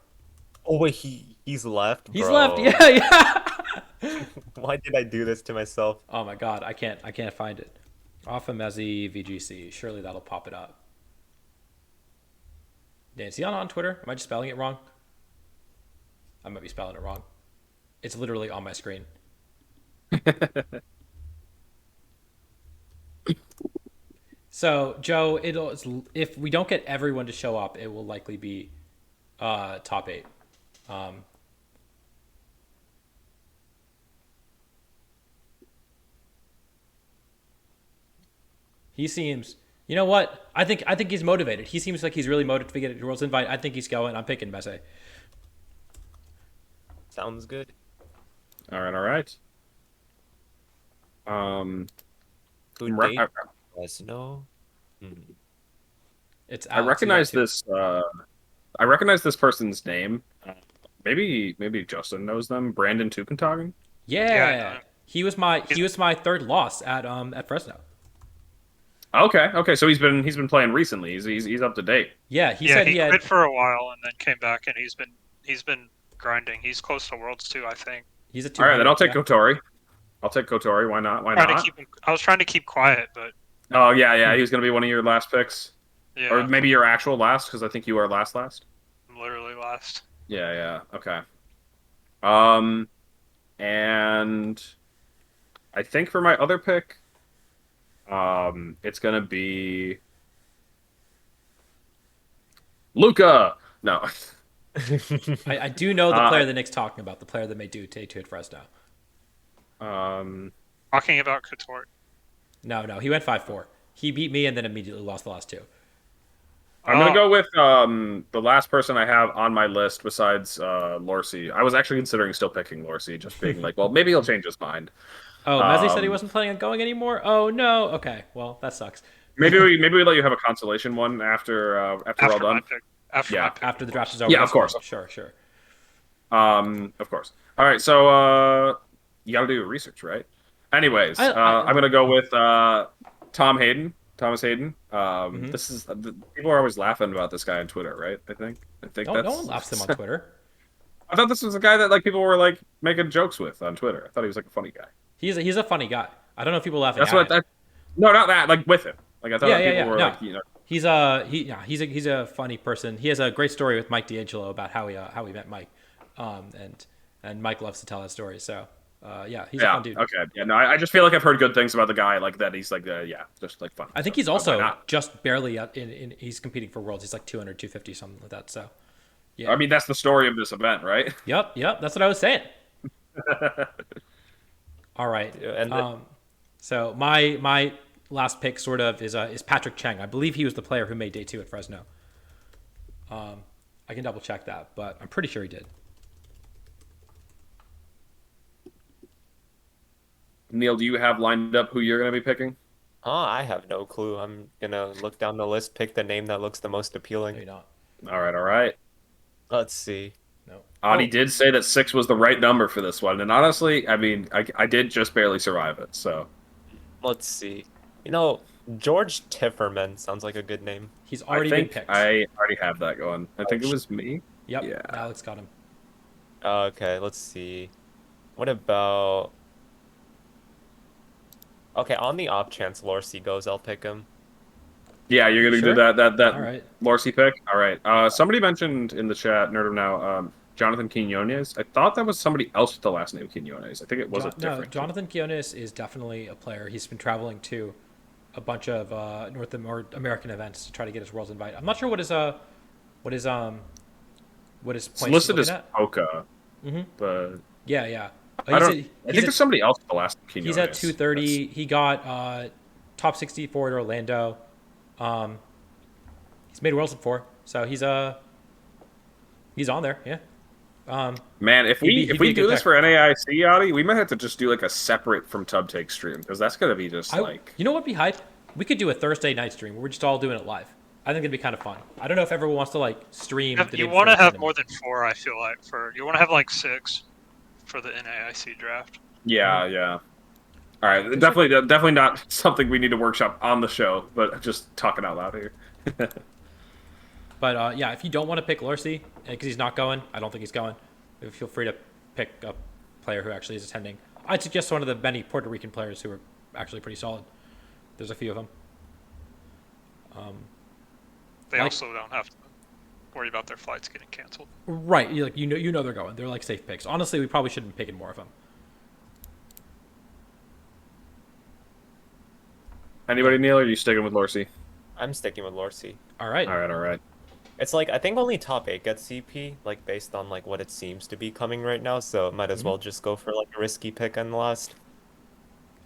Oh wait, he's left. He's bro. left. Yeah. Why did I do this to myself? Oh my god, I can't find it. Off of Mezzi VGC. Surely that'll pop it up. Dan, is he on Twitter? Am I just spelling it wrong? I might be spelling it wrong. It's literally on my screen. So Joe, if we don't get everyone to show up, it will likely be top 8. Um, he seems. You know what? I think he's motivated. He seems like he's really motivated to get a World's invite. I think he's going. I'm picking Messi. Sounds good. All right, all right. Um, Who re- date? I, Fresno? It's I Alex. You got recognize two. this. I recognize this person's name. Maybe Justin knows them. Brandon Tukentogen. Yeah, I Yeah, know. he was my third loss at Fresno. Okay. So he's been playing recently. He's up to date. Yeah, he Yeah, said he he had. quit for a while and then came back, and he's been grinding. He's close to Worlds too, I think. He's a All right, 200. then I'll take yeah. Kotori. I'll take Kotori. Why not? Why Trying to not? keep him, I was trying to keep quiet, but Oh yeah. He was gonna be one of your last picks, yeah, or maybe your actual last, because I think you are last. I'm literally last. Yeah. Okay. And I think for my other pick, it's gonna be Luca. No. I do know the Uh, player the Knicks talking about, the player that made day 2 at Fresno. um, Talking about Couture. No, he went 5-4. He beat me and then immediately lost the last 2. I'm gonna go with the last person I have on my list besides Lorsi. I was actually considering still picking Lorsi, just being like, well, maybe he'll change his mind. Oh, Messi said he Um, wasn't planning on going anymore. Oh no. Okay, well that sucks. maybe we let you have a consolation one after we're all After my done. pick. After Yeah. my pick. After the draft is over. Yeah, that's of course. fine. Sure. Of course. All right, so you got to do your research, right? Anyways, I'm gonna go with Tom Hayden, Thomas Hayden. This is people are always laughing about this guy on Twitter, right? I think No that's. one laughs him on Twitter. I thought this was a guy that like people were like making jokes with on Twitter. I thought he was like a funny guy. He's a funny guy. I don't know if people laughing That's at what him. no, not that. Like with him. Like I thought people were No. like, you know. He's a funny person. He has a great story with Mike D'Angelo about how he met Mike, and Mike loves to tell that story. So he's a fun dude. Okay. Yeah. No, I just feel like I've heard good things about the guy. Like that he's like just like fun. I think So, he's why also not? just barely in he's competing for Worlds. He's like 200, 250, something like that. So yeah. I mean, that's the story of this event, right? Yep. That's what I was saying. All right. Yeah, and So my last pick sort of is Patrick Cheng. I believe he was the player who made day 2 at Fresno. I can double check that, but I'm pretty sure he did. Neil, do you have lined up who you're going to be picking? I have no clue. I'm gonna look down the list, pick the name that looks the most No, appealing. you're not. All right. Let's see. No. Ani did say that 6 was the right number for this one, and honestly, I mean, I did just barely survive it. So Let's see. You know, George Tifferman sounds like a good name. He's I already been think picked. I already have that going. I think it was me. Yep. Yeah. Alex got him. Okay, let's see. What about? Okay, on the off chance Lorsi goes, I'll pick him. Yeah, you're gonna Sure? do that All right. Lorsi pick. All right. Somebody mentioned in the chat, Nerd of Now, Jonathan Quinones. I thought that was somebody else with the last name Quinones. I think it was a different. Jonathan Quinones is definitely a player. He's been traveling to a bunch of North American events to try to get his Worlds invite. I'm not sure what his It's points listed he's as looking at. Poca, Mhm. but Yeah. I think there's somebody else with the last name Quinones. He's at 230. He got top 64 at Orlando. He's made Worlds before, so he's on there. Yeah. Man, if He'd be we a do good this pick. for NAIC, Yachty, we might have to just do like a separate from Tub Take stream because that's gonna be just like. You know what'd be hype? We could do a Thursday night stream where we're just all doing it live. I think it'd be kind of fun. I don't know if everyone wants to like stream. the day You before want to the have tournament. more than 4, I feel like. You want to have like 6 for the NAIC draft. Yeah. All right, definitely not something we need to workshop on the show, but just talking out loud here. But if you don't want to pick Lorsi because he's not going, I don't think he's going. Feel free to pick a player who actually is attending. I'd suggest one of the many Puerto Rican players who are actually pretty solid. There's a few of them. They Like- also don't have to worry about their flights getting canceled. Right, you know they're going. They're like safe picks. Honestly, we probably shouldn't be picking more of them. Anybody, Neil, or are you sticking with Lorcy? I'm sticking with Lorcy. All right. All right. It's like I think only top 8 gets CP, like based on like what it seems to be coming right now, so might as well just go for like a risky pick in the last.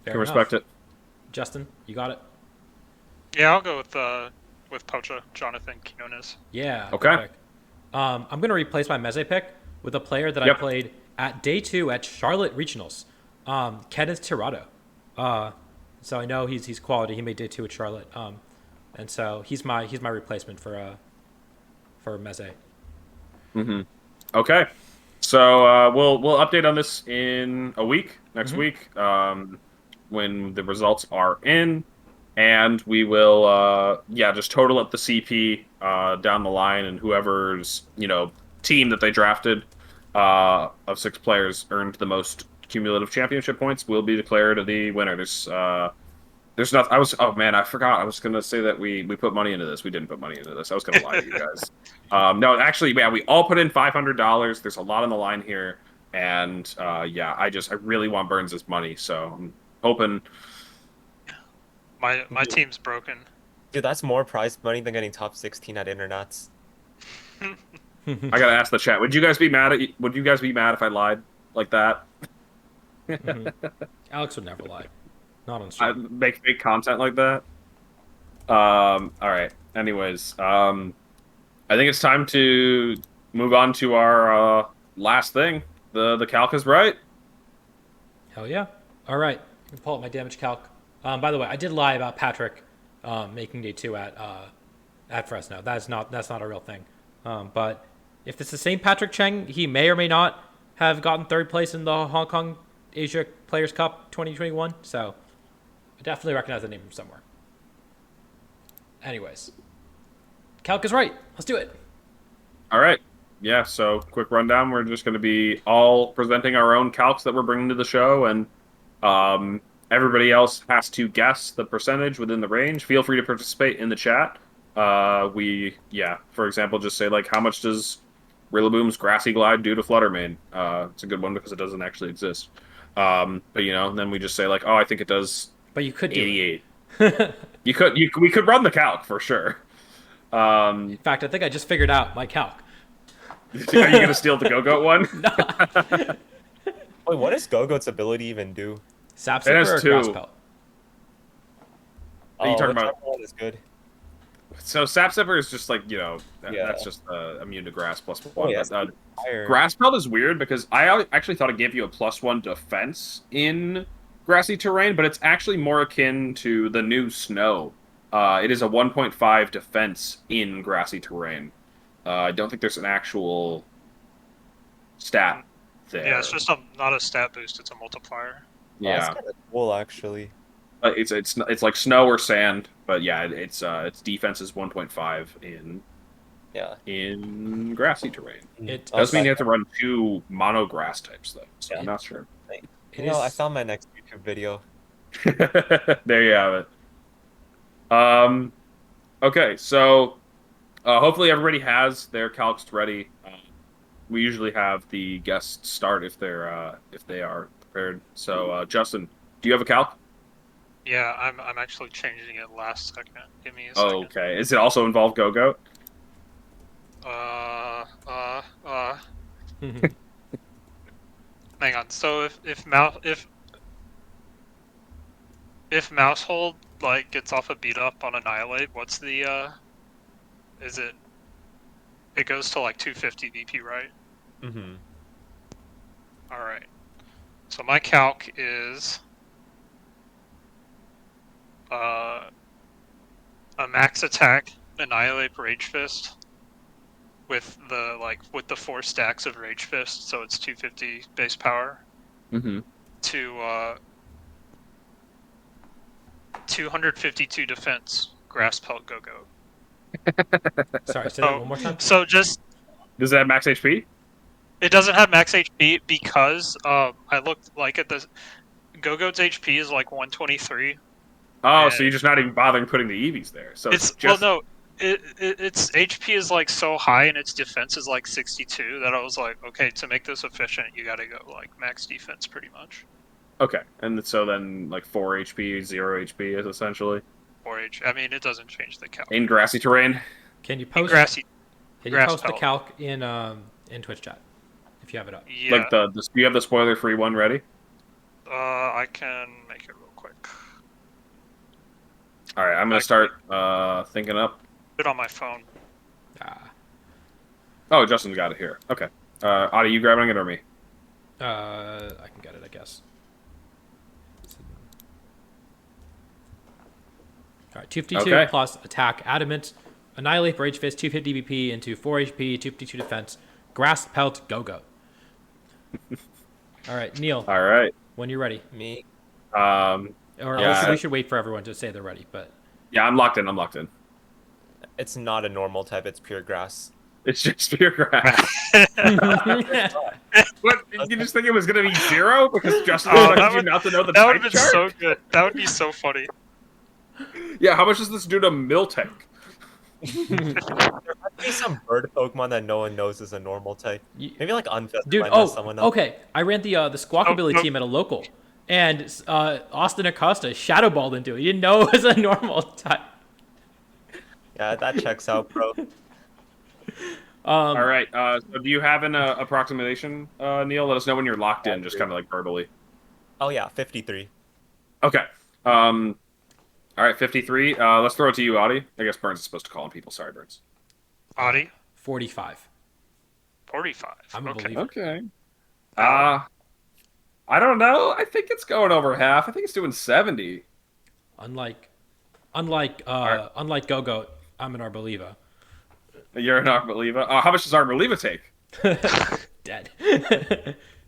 Fair Can enough. respect it. Justin, you got it. Yeah, I'll go with Pocha, Jonathan Quinones. Yeah. Okay. Good pick. I'm gonna replace my Meze pick with a player that I Yep. played at day 2 at Charlotte Regionals. Kenneth Tirado. So I know he's quality. He made day 2 at Charlotte. And so he's my replacement for Meze. Okay. So we'll update on this in a week, next week, when the results are in, and we will just total up the CP down the line, and whoever's team that they drafted of 6 players earned the most cumulative championship points will be declared the winner. There's nothing. I forgot. I was gonna say that we put money into this. We didn't put money into this. I was gonna lie to you guys. No, actually, yeah, we all put in $500. There's a lot on the line here, and I really want Burns' money, so I'm hoping. My team's broken. Dude, that's more prize money than getting top 16 at Internets. I gotta ask the chat. Would you guys be mad if I lied like that? Alex would never lie. Not on I stream. make fake content like that. All right. Anyways, I think it's time to move on to our last thing. The calc is right. Hell yeah. All right. Let me pull up my damage calc. By the way, I did lie about Patrick making day 2 at Fresno. That's not a real thing. But if it's the same Patrick Cheng, he may or may not have gotten 3rd place in the Hong Kong Asia Players Cup 2021. So I definitely recognize the name from somewhere. Anyways, calc is right. Let's do it. All right. Yeah. So quick rundown. We're just going to be all presenting our own calcs that we're bringing to the show, and everybody else has to guess the percentage within the range. Feel free to participate in the chat. For example, just say like, how much does Rillaboom's Grassy Glide do to Fluttermane? It's a good one because it doesn't actually exist. But then we just say like, oh, I think it does. But you could do 88. We could run the calc for sure. In fact, I think I just figured out my calc. Are you gonna steal the Go-Goat one? Wait, what does Go-Goat's ability even do? Sap It has Sipper or 2. Grass Pelt? Are you talking whichever about- one is good. So Sap Sipper is just like Yeah. that's just immune to grass +1. Oh, yeah, But, higher. Grass Pelt is weird because I actually thought it gave you a +1 defense in grassy terrain, but it's actually more akin to the new Snow. It is a 1.5 defense in grassy terrain. I don't think there's an actual stat there. Yeah, it's just not a stat boost; it's a multiplier. Oh, that's Yeah, kind of cool, actually. it's like snow or sand, but yeah, its defense is 1.5 in grassy terrain. It Does mean you have to run 2 mono grass types though, so Yeah. I'm not sure. I found my next YouTube video. There you have it. Okay, so hopefully everybody has their calcs ready. We usually have the guests start if they are prepared. So Justin, do you have a calc? Yeah, I'm actually changing it last second. Give me a Oh, second. okay. Does it also involve Go-Goat? Hang on. So if Mousehold like gets off a beat up on Annihilate, what's the is it? It goes to like 250 VP, right? Mm-hmm. All right. So my calc is a max attack Annihilate Rage Fist with the 4 stacks of Rage Fist, so it's 250 base power. Mm-hmm. To 252 defense Grass Pelt Go-Go. Sorry, say that one more time. So just Does it have max HP? it doesn't have max HP because I looked like at the Go-Go's HP is like 123. Oh, so Yeah. you're just not even bothering putting the EVs there. So It's just well no, its HP is like so high and its defense is like 62 that I was like, okay, to make this efficient, you got to go like max defense pretty much. Okay, and so then like 4 HP, 0 HP is essentially 4H. I mean, it doesn't change the calc. in grassy terrain. Can you In post? grassy, Can you grass post the pelt. calc in Twitch chat if you have it up? Yeah. Like do you have the spoiler-free one ready? I can make it real quick. All right, I'm gonna start thinking up. Put it on my phone. Ah, Oh, Justin's got it here. Okay. Adi, you grabbing it or me? I can get it, I guess. All right, 252 Okay. plus attack, adamant, annihilate, rage fist, 250 BP into 4 HP, 252 defense, grass pelt, go. All right, Neil, All right. when you're ready, Me. or Yeah. we should wait for everyone to say they're ready. But Yeah, I'm locked in. I'm locked in. It's not a normal type. It's pure grass. It's just pure grass. What? You just think it was gonna be 0 because Justin Oh, expected that you would- not to know the That would type have been chart? so good. That would be so funny. Yeah, how much does this do to Miltank? There might be some bird Pokemon that no one knows is a normal type. You- Maybe like Unfeathered dude, might mess someone up. okay, I ran the Squawkabilly no. team at a local, and Austin Acosta shadow balled into it. He didn't know it was a normal type. Yeah, that checks out, bro. All right. So do you have an approximation, Neil? Let us know when you're locked in, just kind of like verbally. Oh yeah, 53. Okay. All right, 53. Let's throw it to you, Audie. I guess Burns is supposed to call on people. Sorry, Burns. Audi, 45. 45. I'm a Okay. believer. Okay. I don't know. I think it's going over half. I think it's doing 70. Unlike right. Go-Goat, I'm an Arboliva. You're an Arboliva. How much does Arboliva take? Dead.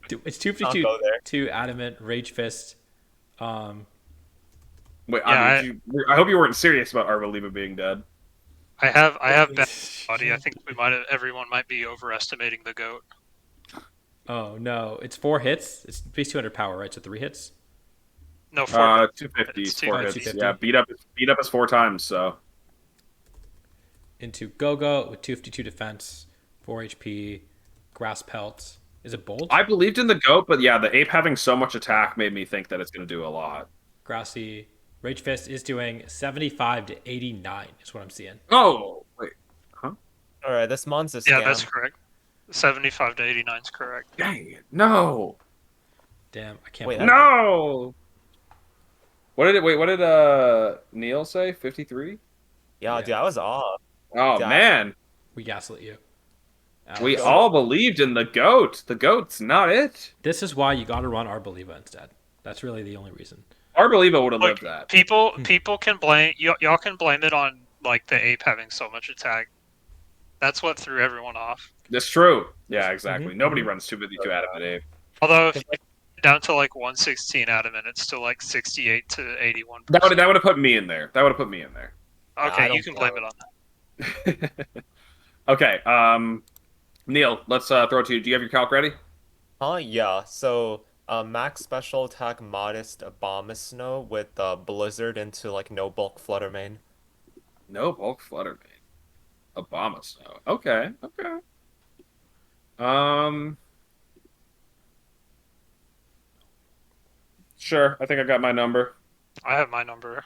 Dude, it's I'll 252 go there. 2 adamant rage fist. Wait, Yeah, I hope you weren't serious about Arboliva being dead. I have bad Audi. I think everyone might be overestimating the goat. Oh no, it's 4 hits. It's base 200 power, right? So 3 hits. No, 4 goats. 250, It's 4 hits. 250. Yeah, beat up us 4 times. So Into Go-Go with 252 defense, 4 HP, grass pelt. Is it bold? I believed in the goat, but yeah, the ape having so much attack made me think that it's going to do a lot. Grassy. Rage fist is doing 75 to 89 is what I'm seeing. Oh wait, All right, this mon's a scam. Yeah, that's correct. 75 to 89 is correct. dang it! No, Damn, I can't Wait, believe no. What did Neil say? 53? Yeah, Yeah. dude, I was off. Oh Yeah. man, we gaslit you. Alex. we all believed in the goat. The goat's not it. This is why you got to run Arboliva instead. That's really the only reason. Arboliva would have Look, lived that. people can blame y'all can blame it on like the ape having so much attack. That's what threw everyone off. That's true. Yeah, exactly. Mhm, Nobody runs 252 adamant ape. Although if you get down to like 116 adamant, it's still like 68 to 81. That would have put me in there. That would have put me in there. I Okay, don't you can blame it on that. Okay. Neil, let's throw it to you. Do you have your calc ready? Yeah. So, max special attack modest Abomasnow with Blizzard into like no bulk Flutter Mane. No bulk flutter mane. Obama snow. Okay. Okay. Sure. I think I got my number. I have my number.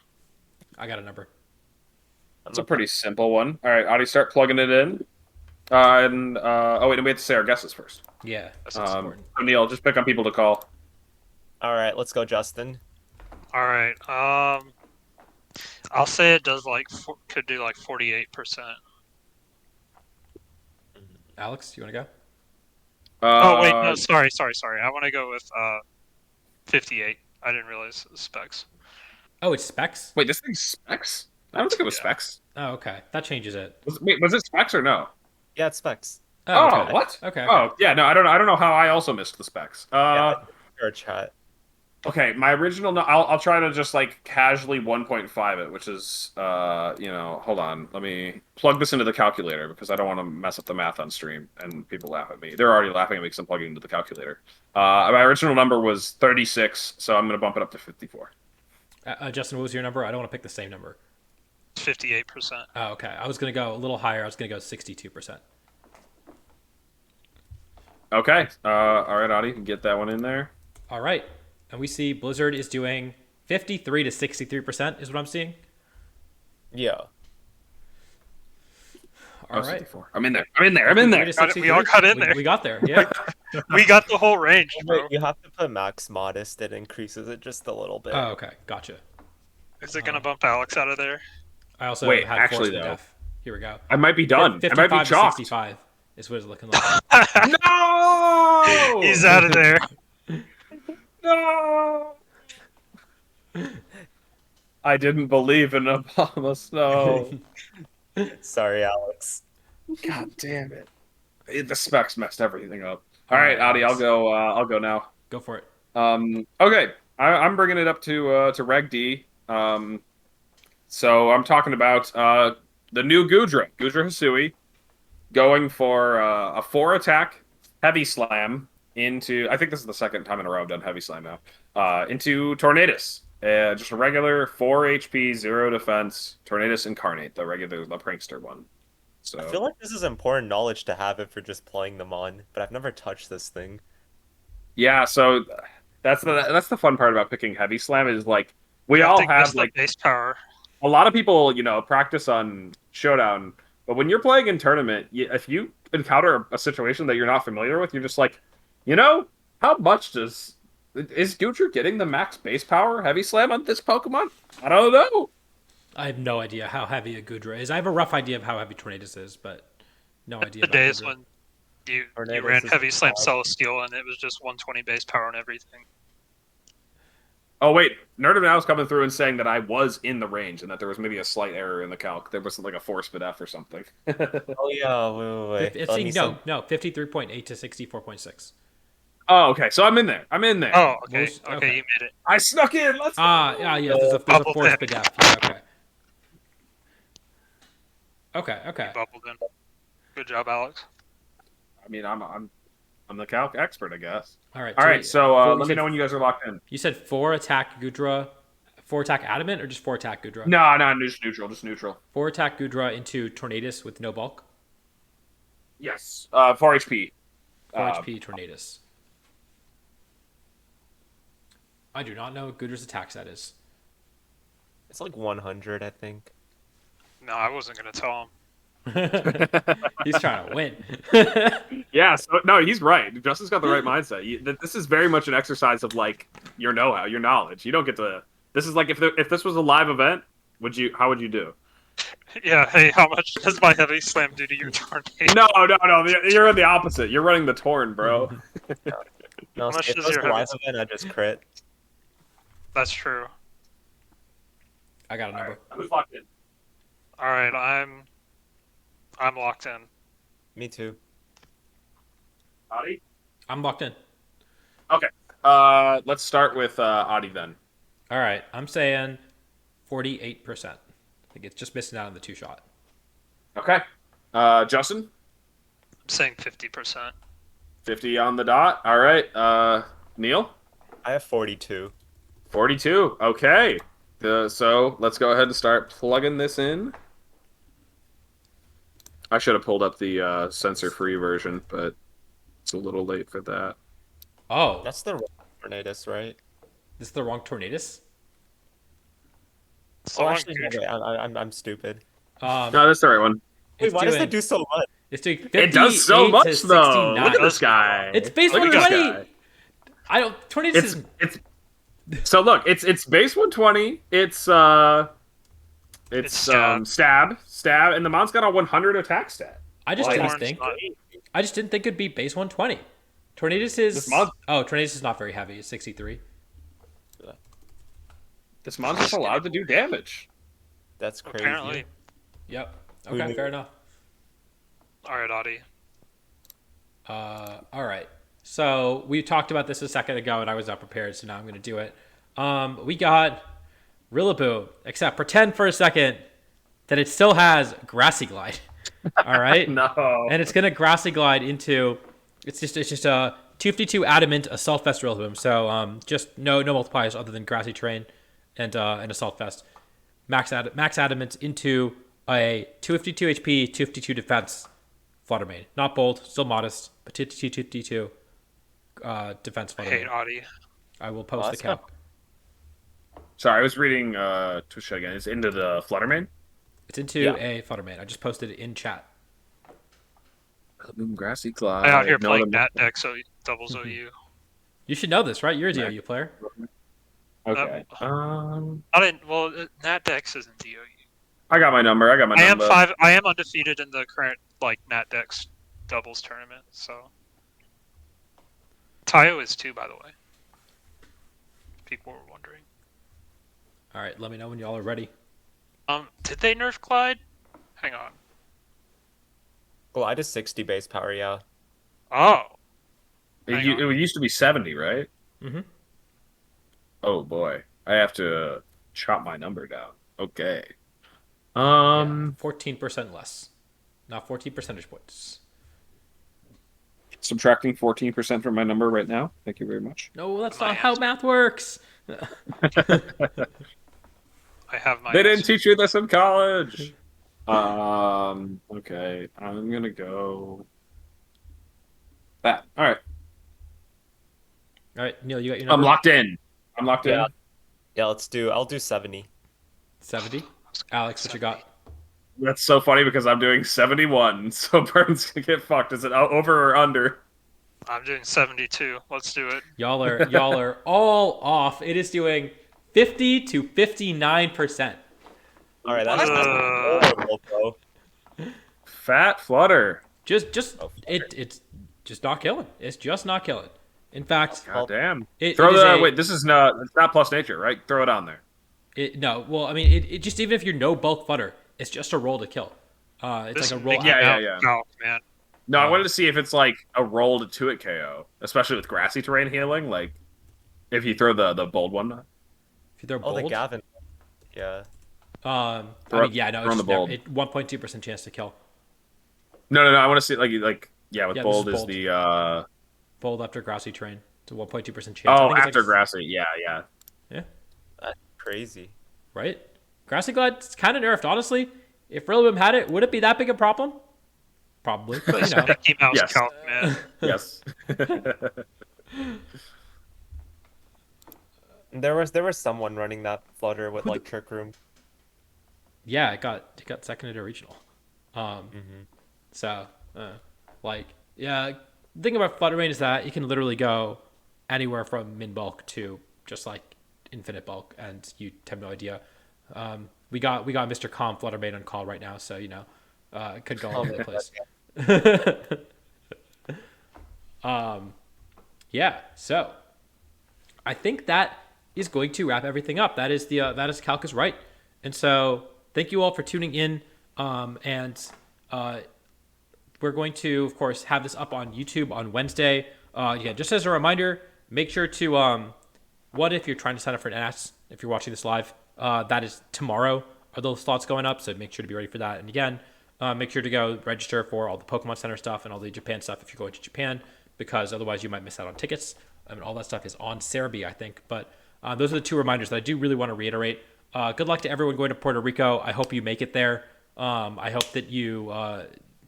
I got a number. It's a pretty simple one. All right, Audie, start plugging it in. Oh wait, and we have to say our guesses first. Yeah, that's So important. Neil, just pick on people to call. All right, let's go, Justin. All right. I'll say it does could do like 48%. Alex, you want to go? Oh wait, no, sorry. I want to go with 58. I didn't realize the specs. Oh, it's specs. Wait, this thing's specs? I don't think it was Yeah. specs. Oh, okay. That changes it. Was it specs or no? Yeah, it's specs. Oh, Oh, okay. what? Okay. Oh, yeah, no, I don't know how I also missed the specs. Yeah, your chat. Okay, my original. No, I'll try to just like casually 1.5 it, which is hold on, let me plug this into the calculator because I don't want to mess up the math on stream and people laugh at me. They're already laughing at me because I'm plugging into the calculator. My original number was 36, so I'm gonna bump it up to 54. Justin, what was your number? I don't want to pick the same number. 58%. Oh, okay. I was going to go a little higher. I was going to go 62%. Okay, all right, Audie, you can get that one in there. All right. and we see Blizzard is doing 53 to 63% is what I'm seeing. Yeah. All right. 64. I'm in there. I'm in there. I'm in 53 there. to We all got in 63. there. We got there. Yeah. We got the whole range, bro. Wait, you have to put max modest. It increases it just a little bit. Oh, okay. Gotcha. Is it gonna bump Alex out of there? I also Wait, had actually, force though. def. Here we go. I might be done. I 55 might be to chalked. 65 is what it's looking like. No! He's out of there. No! I didn't believe in Obama Snow. Sorry, Alex. God damn it. The specs messed everything up. All right, Adi, I'll go. I'll go now. Go for it. Okay, I'm bringing it up to Reg D. So I'm talking about the new Gudra Hisui, going for a 4-attack heavy slam into. I think this is the second time in a row I've done heavy slam now. Into Tornadus. Just a regular 4 HP, 0 defense Tornadus Incarnate, the prankster one. So I feel like this is important knowledge to have if you're just playing them on, but I've never touched this thing. yeah, so that's the fun part about picking heavy slam is like we I all think that's have the like base power. a lot of people, practice on Showdown, but when you're playing in tournament, if you encounter a situation that you're not familiar with, you're just like, how much is Gutra getting the max base power heavy slam on this Pokemon? I don't know. I have no idea how heavy a Gudra is. I have a rough idea of how heavy Tornadus is, but no idea. The about days Gudra. when you Tornadus ran is heavy slam wild. Celestial and it was just 120 base power and everything. Oh wait, Nerd of Now is coming through and saying that I was in the range and that there was maybe a slight error in the calc. There was like a force bit F or something. Oh yeah, wait. It's Let saying me no, 53.8 to 64.6. Oh, okay, so I'm in there. I'm in there. Oh, okay. Most- Okay, okay. you made it. I snuck in. Let's go. Yes, there's a Bubble force tip. bid F. Yeah, okay. Bubbled in. Good job, Alex. I mean, I'm the calc expert, I guess. All right. All right, so you let me said- know when you guys are locked in. You said 4 attack Gudra, 4 attack Adamant, or just 4 attack Gudra? No, just neutral. 4 attack Gudra into Tornadus with no bulk. Yes, 4 HP. 4 HP Tornadus. I do not know what Gudra's attack set is. It's like 100, I think. No, I wasn't gonna tell him. He's trying to win. Yeah, so no, he's right. Justin's got the right mindset. This is very much an exercise of like your know-how, your knowledge. You don't get to. This is like if this was a live event, how would you do? Yeah. Hey, how much does my heavy slam do to your tornado? No. You're the opposite. You're running the torn, bro. No, How much if it does was your a live heavy- event, I just crit. That's true. I got a number. Who's locked in? All right, I'm locked in. Me too. Adi? I'm locked in. Okay. Let's start with Adi then. All right. I'm saying 48%. I think it's just missing out on the 2-shot. Okay. Justin? I'm saying 50%. 50 on the dot. All right. Neil? I have 42. 42. Okay. So let's go ahead and start plugging this in. I should have pulled up the censor-free version, but it's a little late for that. Oh, That's the Tornadus, right? this is the wrong Tornadus? So Oh, actually, no, wait, I'm stupid. Um, No, that's the right one. Wait, it's why does doing- it do so much? It's doing 58 It does so to much, though. 69. Look at this guy. It's base Look at this 120. guy. I don't. Tornadus is. It's so look. It's base 120. It's stab, and the mon's got a 100 attack stat. I just Why didn't Orange think. not- I just didn't think it'd be base 120. Tornadus is. This month- Oh, Tornadus is not very heavy. It's 63. This mon's just allowed to do damage. That's crazy. Apparently. Yep. Who Okay, knew? fair enough. All right, Audie. All right. So we talked about this a second ago, and I was not prepared, so now I'm going to do it. We got Rillaboom, except pretend for a second that it still has Grassy Glide. All right. No. And it's going to Grassy Glide into. It's just a 252 Adamant Assault Vest Rillaboom. So just no multipliers other than Grassy Terrain and Assault Vest. Max Adamant into a 252 HP, 252 defense Flutter Mane. Not bold, still modest, but 252 defense I Flutter hate Mane. Audie. I will post the that's calc. Sorry, I was reading Twitch again. It's into the Flutter main. It's into Yeah. a Flutterman. I just posted it in chat. Grassy I'm Clyde. out here No, playing the- Nat deck, so doubles OU. You should know this, right? You're a DOU player. Okay. Nat Dex isn't DOU. I got my number. I got my number. I am undefeated in the current Nat Dex doubles tournament. So Tayo is too, by the way. People were wondering. All right, let me know when y'all are ready. Did they nerf Clyde? Hang on. Glide is 60 base power, yeah. Oh, It, Hang on. it used to be 70, right? Mm-hmm. Oh boy, I have to chop my number down. Okay. 14% less. Not 14 percentage points. Subtracting 14% from my number right now. Thank you very much. No, that's My not how answer. math works. I have my. They didn't answer. teach you this in college. Okay, I'm gonna go that. All right, All right, Neil, you got your I'm number? locked in. I'm locked Yeah. in. Yeah, I'll do 70. 70. Alex, what you got? That's so funny because I'm doing 71. So Burns gonna get fucked. Is it over or under? I'm doing 72. Let's do it. Y'all are all off. It is doing 50 to 59%. All right, that's horrible, bro. Fat Flutter. It's just not killing. It's just not killing. In fact, God damn. it Throw is the a- wait. This is not. It's not plus nature, right? Throw it on there. no. Well, I mean, it just even if you're no bulk flutter, it's just a roll to kill. It's This like a roll. Mickey Yeah, Mouse yeah. Calc, man. No, I wanted to see if it's like a roll to 2-hit KO, especially with grassy terrain healing. Like if you throw the bold one. If you throw Oh, the bold, Gavin. Yeah. I Throw- mean, yeah, no, throw it's on just the bold. 1.2% chance to kill. No. I want to see like yeah. With Yeah, this bold is is bold. the Bold after grassy terrain. It's a 1.2% chance. I oh think it's after like, grassy. Yeah. Yeah, That's crazy. right. Grassy Glide's kind of nerfed, honestly. If Rillaboom had it, would it be that big a problem? Probably, but you know. Mickey Mouse Yes. Calc, man. Yes. There was someone running that flutter with like Trick Room. Yeah, it got second at a regional. Mm-hmm. So, yeah, the thing about Flutter Rain is that you can literally go anywhere from min bulk to just like infinite bulk, and you have no idea. We got Mr. Calm Flutter Rain on call right now, so you know, it could go all over the place. Yeah, so I think that is going to wrap everything up. That is Calc is right, and so thank you all for tuning in, and we're going to, of course, have this up on YouTube on Wednesday. Yeah, just as a reminder, make sure to what if you're trying to sign up for an NS if you're watching this live, that is tomorrow. Are those slots going up? So make sure to be ready for that. And again, make sure to go register for all the Pokemon Center stuff and all the Japan stuff if you're going to Japan, because otherwise you might miss out on tickets. I mean, all that stuff is on Cerebi, I think. But those are the two reminders that I do really want to reiterate. Good luck to everyone going to Puerto Rico. I hope you make it there. I hope that you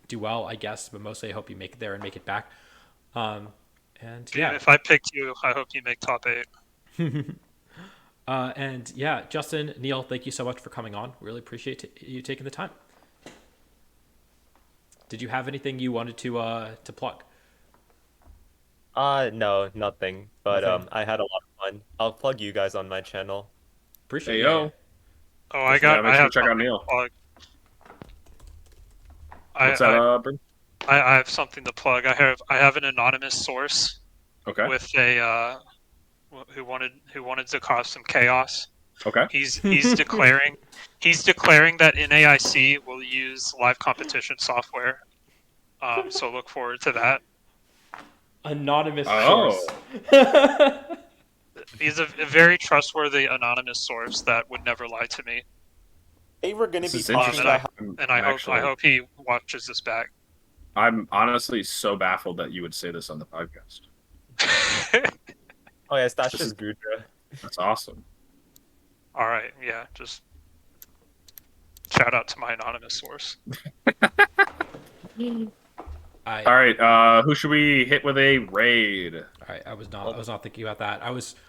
do well, I guess, but mostly I hope you make it there and make it back. And yeah. If I picked you, I hope you make top 8. And yeah, Justin, Neil, thank you so much for coming on. Really appreciate you taking the time. Did you have anything you wanted to plug? No, nothing. But Nothing. I had a lot of fun. I'll plug you guys on my channel. Appreciate Hey it. yo. Oh, Make sure I have to check out something Neil. to plug. What's that, Bryn? I have something to plug. I have an anonymous source Okay. with a who wanted to cause some chaos. Okay. He's declaring that NAIC will use live competition software. So look forward to that. Anonymous Oh. source. He's a very trustworthy anonymous source that would never lie to me, They were gonna This be is talking interesting. about how and I hope he watches this back. I'm honestly so baffled that you would say this on the podcast. oh yes, that's This just Gudra. That's awesome. All right, yeah, just shout out to my anonymous source. All All right, who should we hit with a raid? right. I was not thinking about that.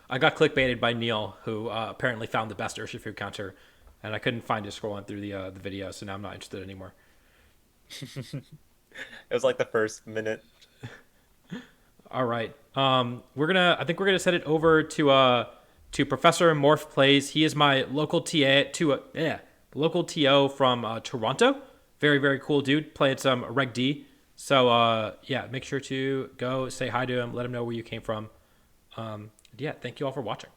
I got clickbaited by Neil, who apparently found the best Urshifu counter, and I couldn't find it scrolling through the video, so now I'm not interested anymore. It was like the first minute. All right. I think we're gonna send it over to Professor Morph Plays. He is my local local TO from Toronto. Very, very cool dude. Playing some Reg D. So yeah, make sure to go say hi to him. Let him know where you came from. Yeah, thank you all for watching.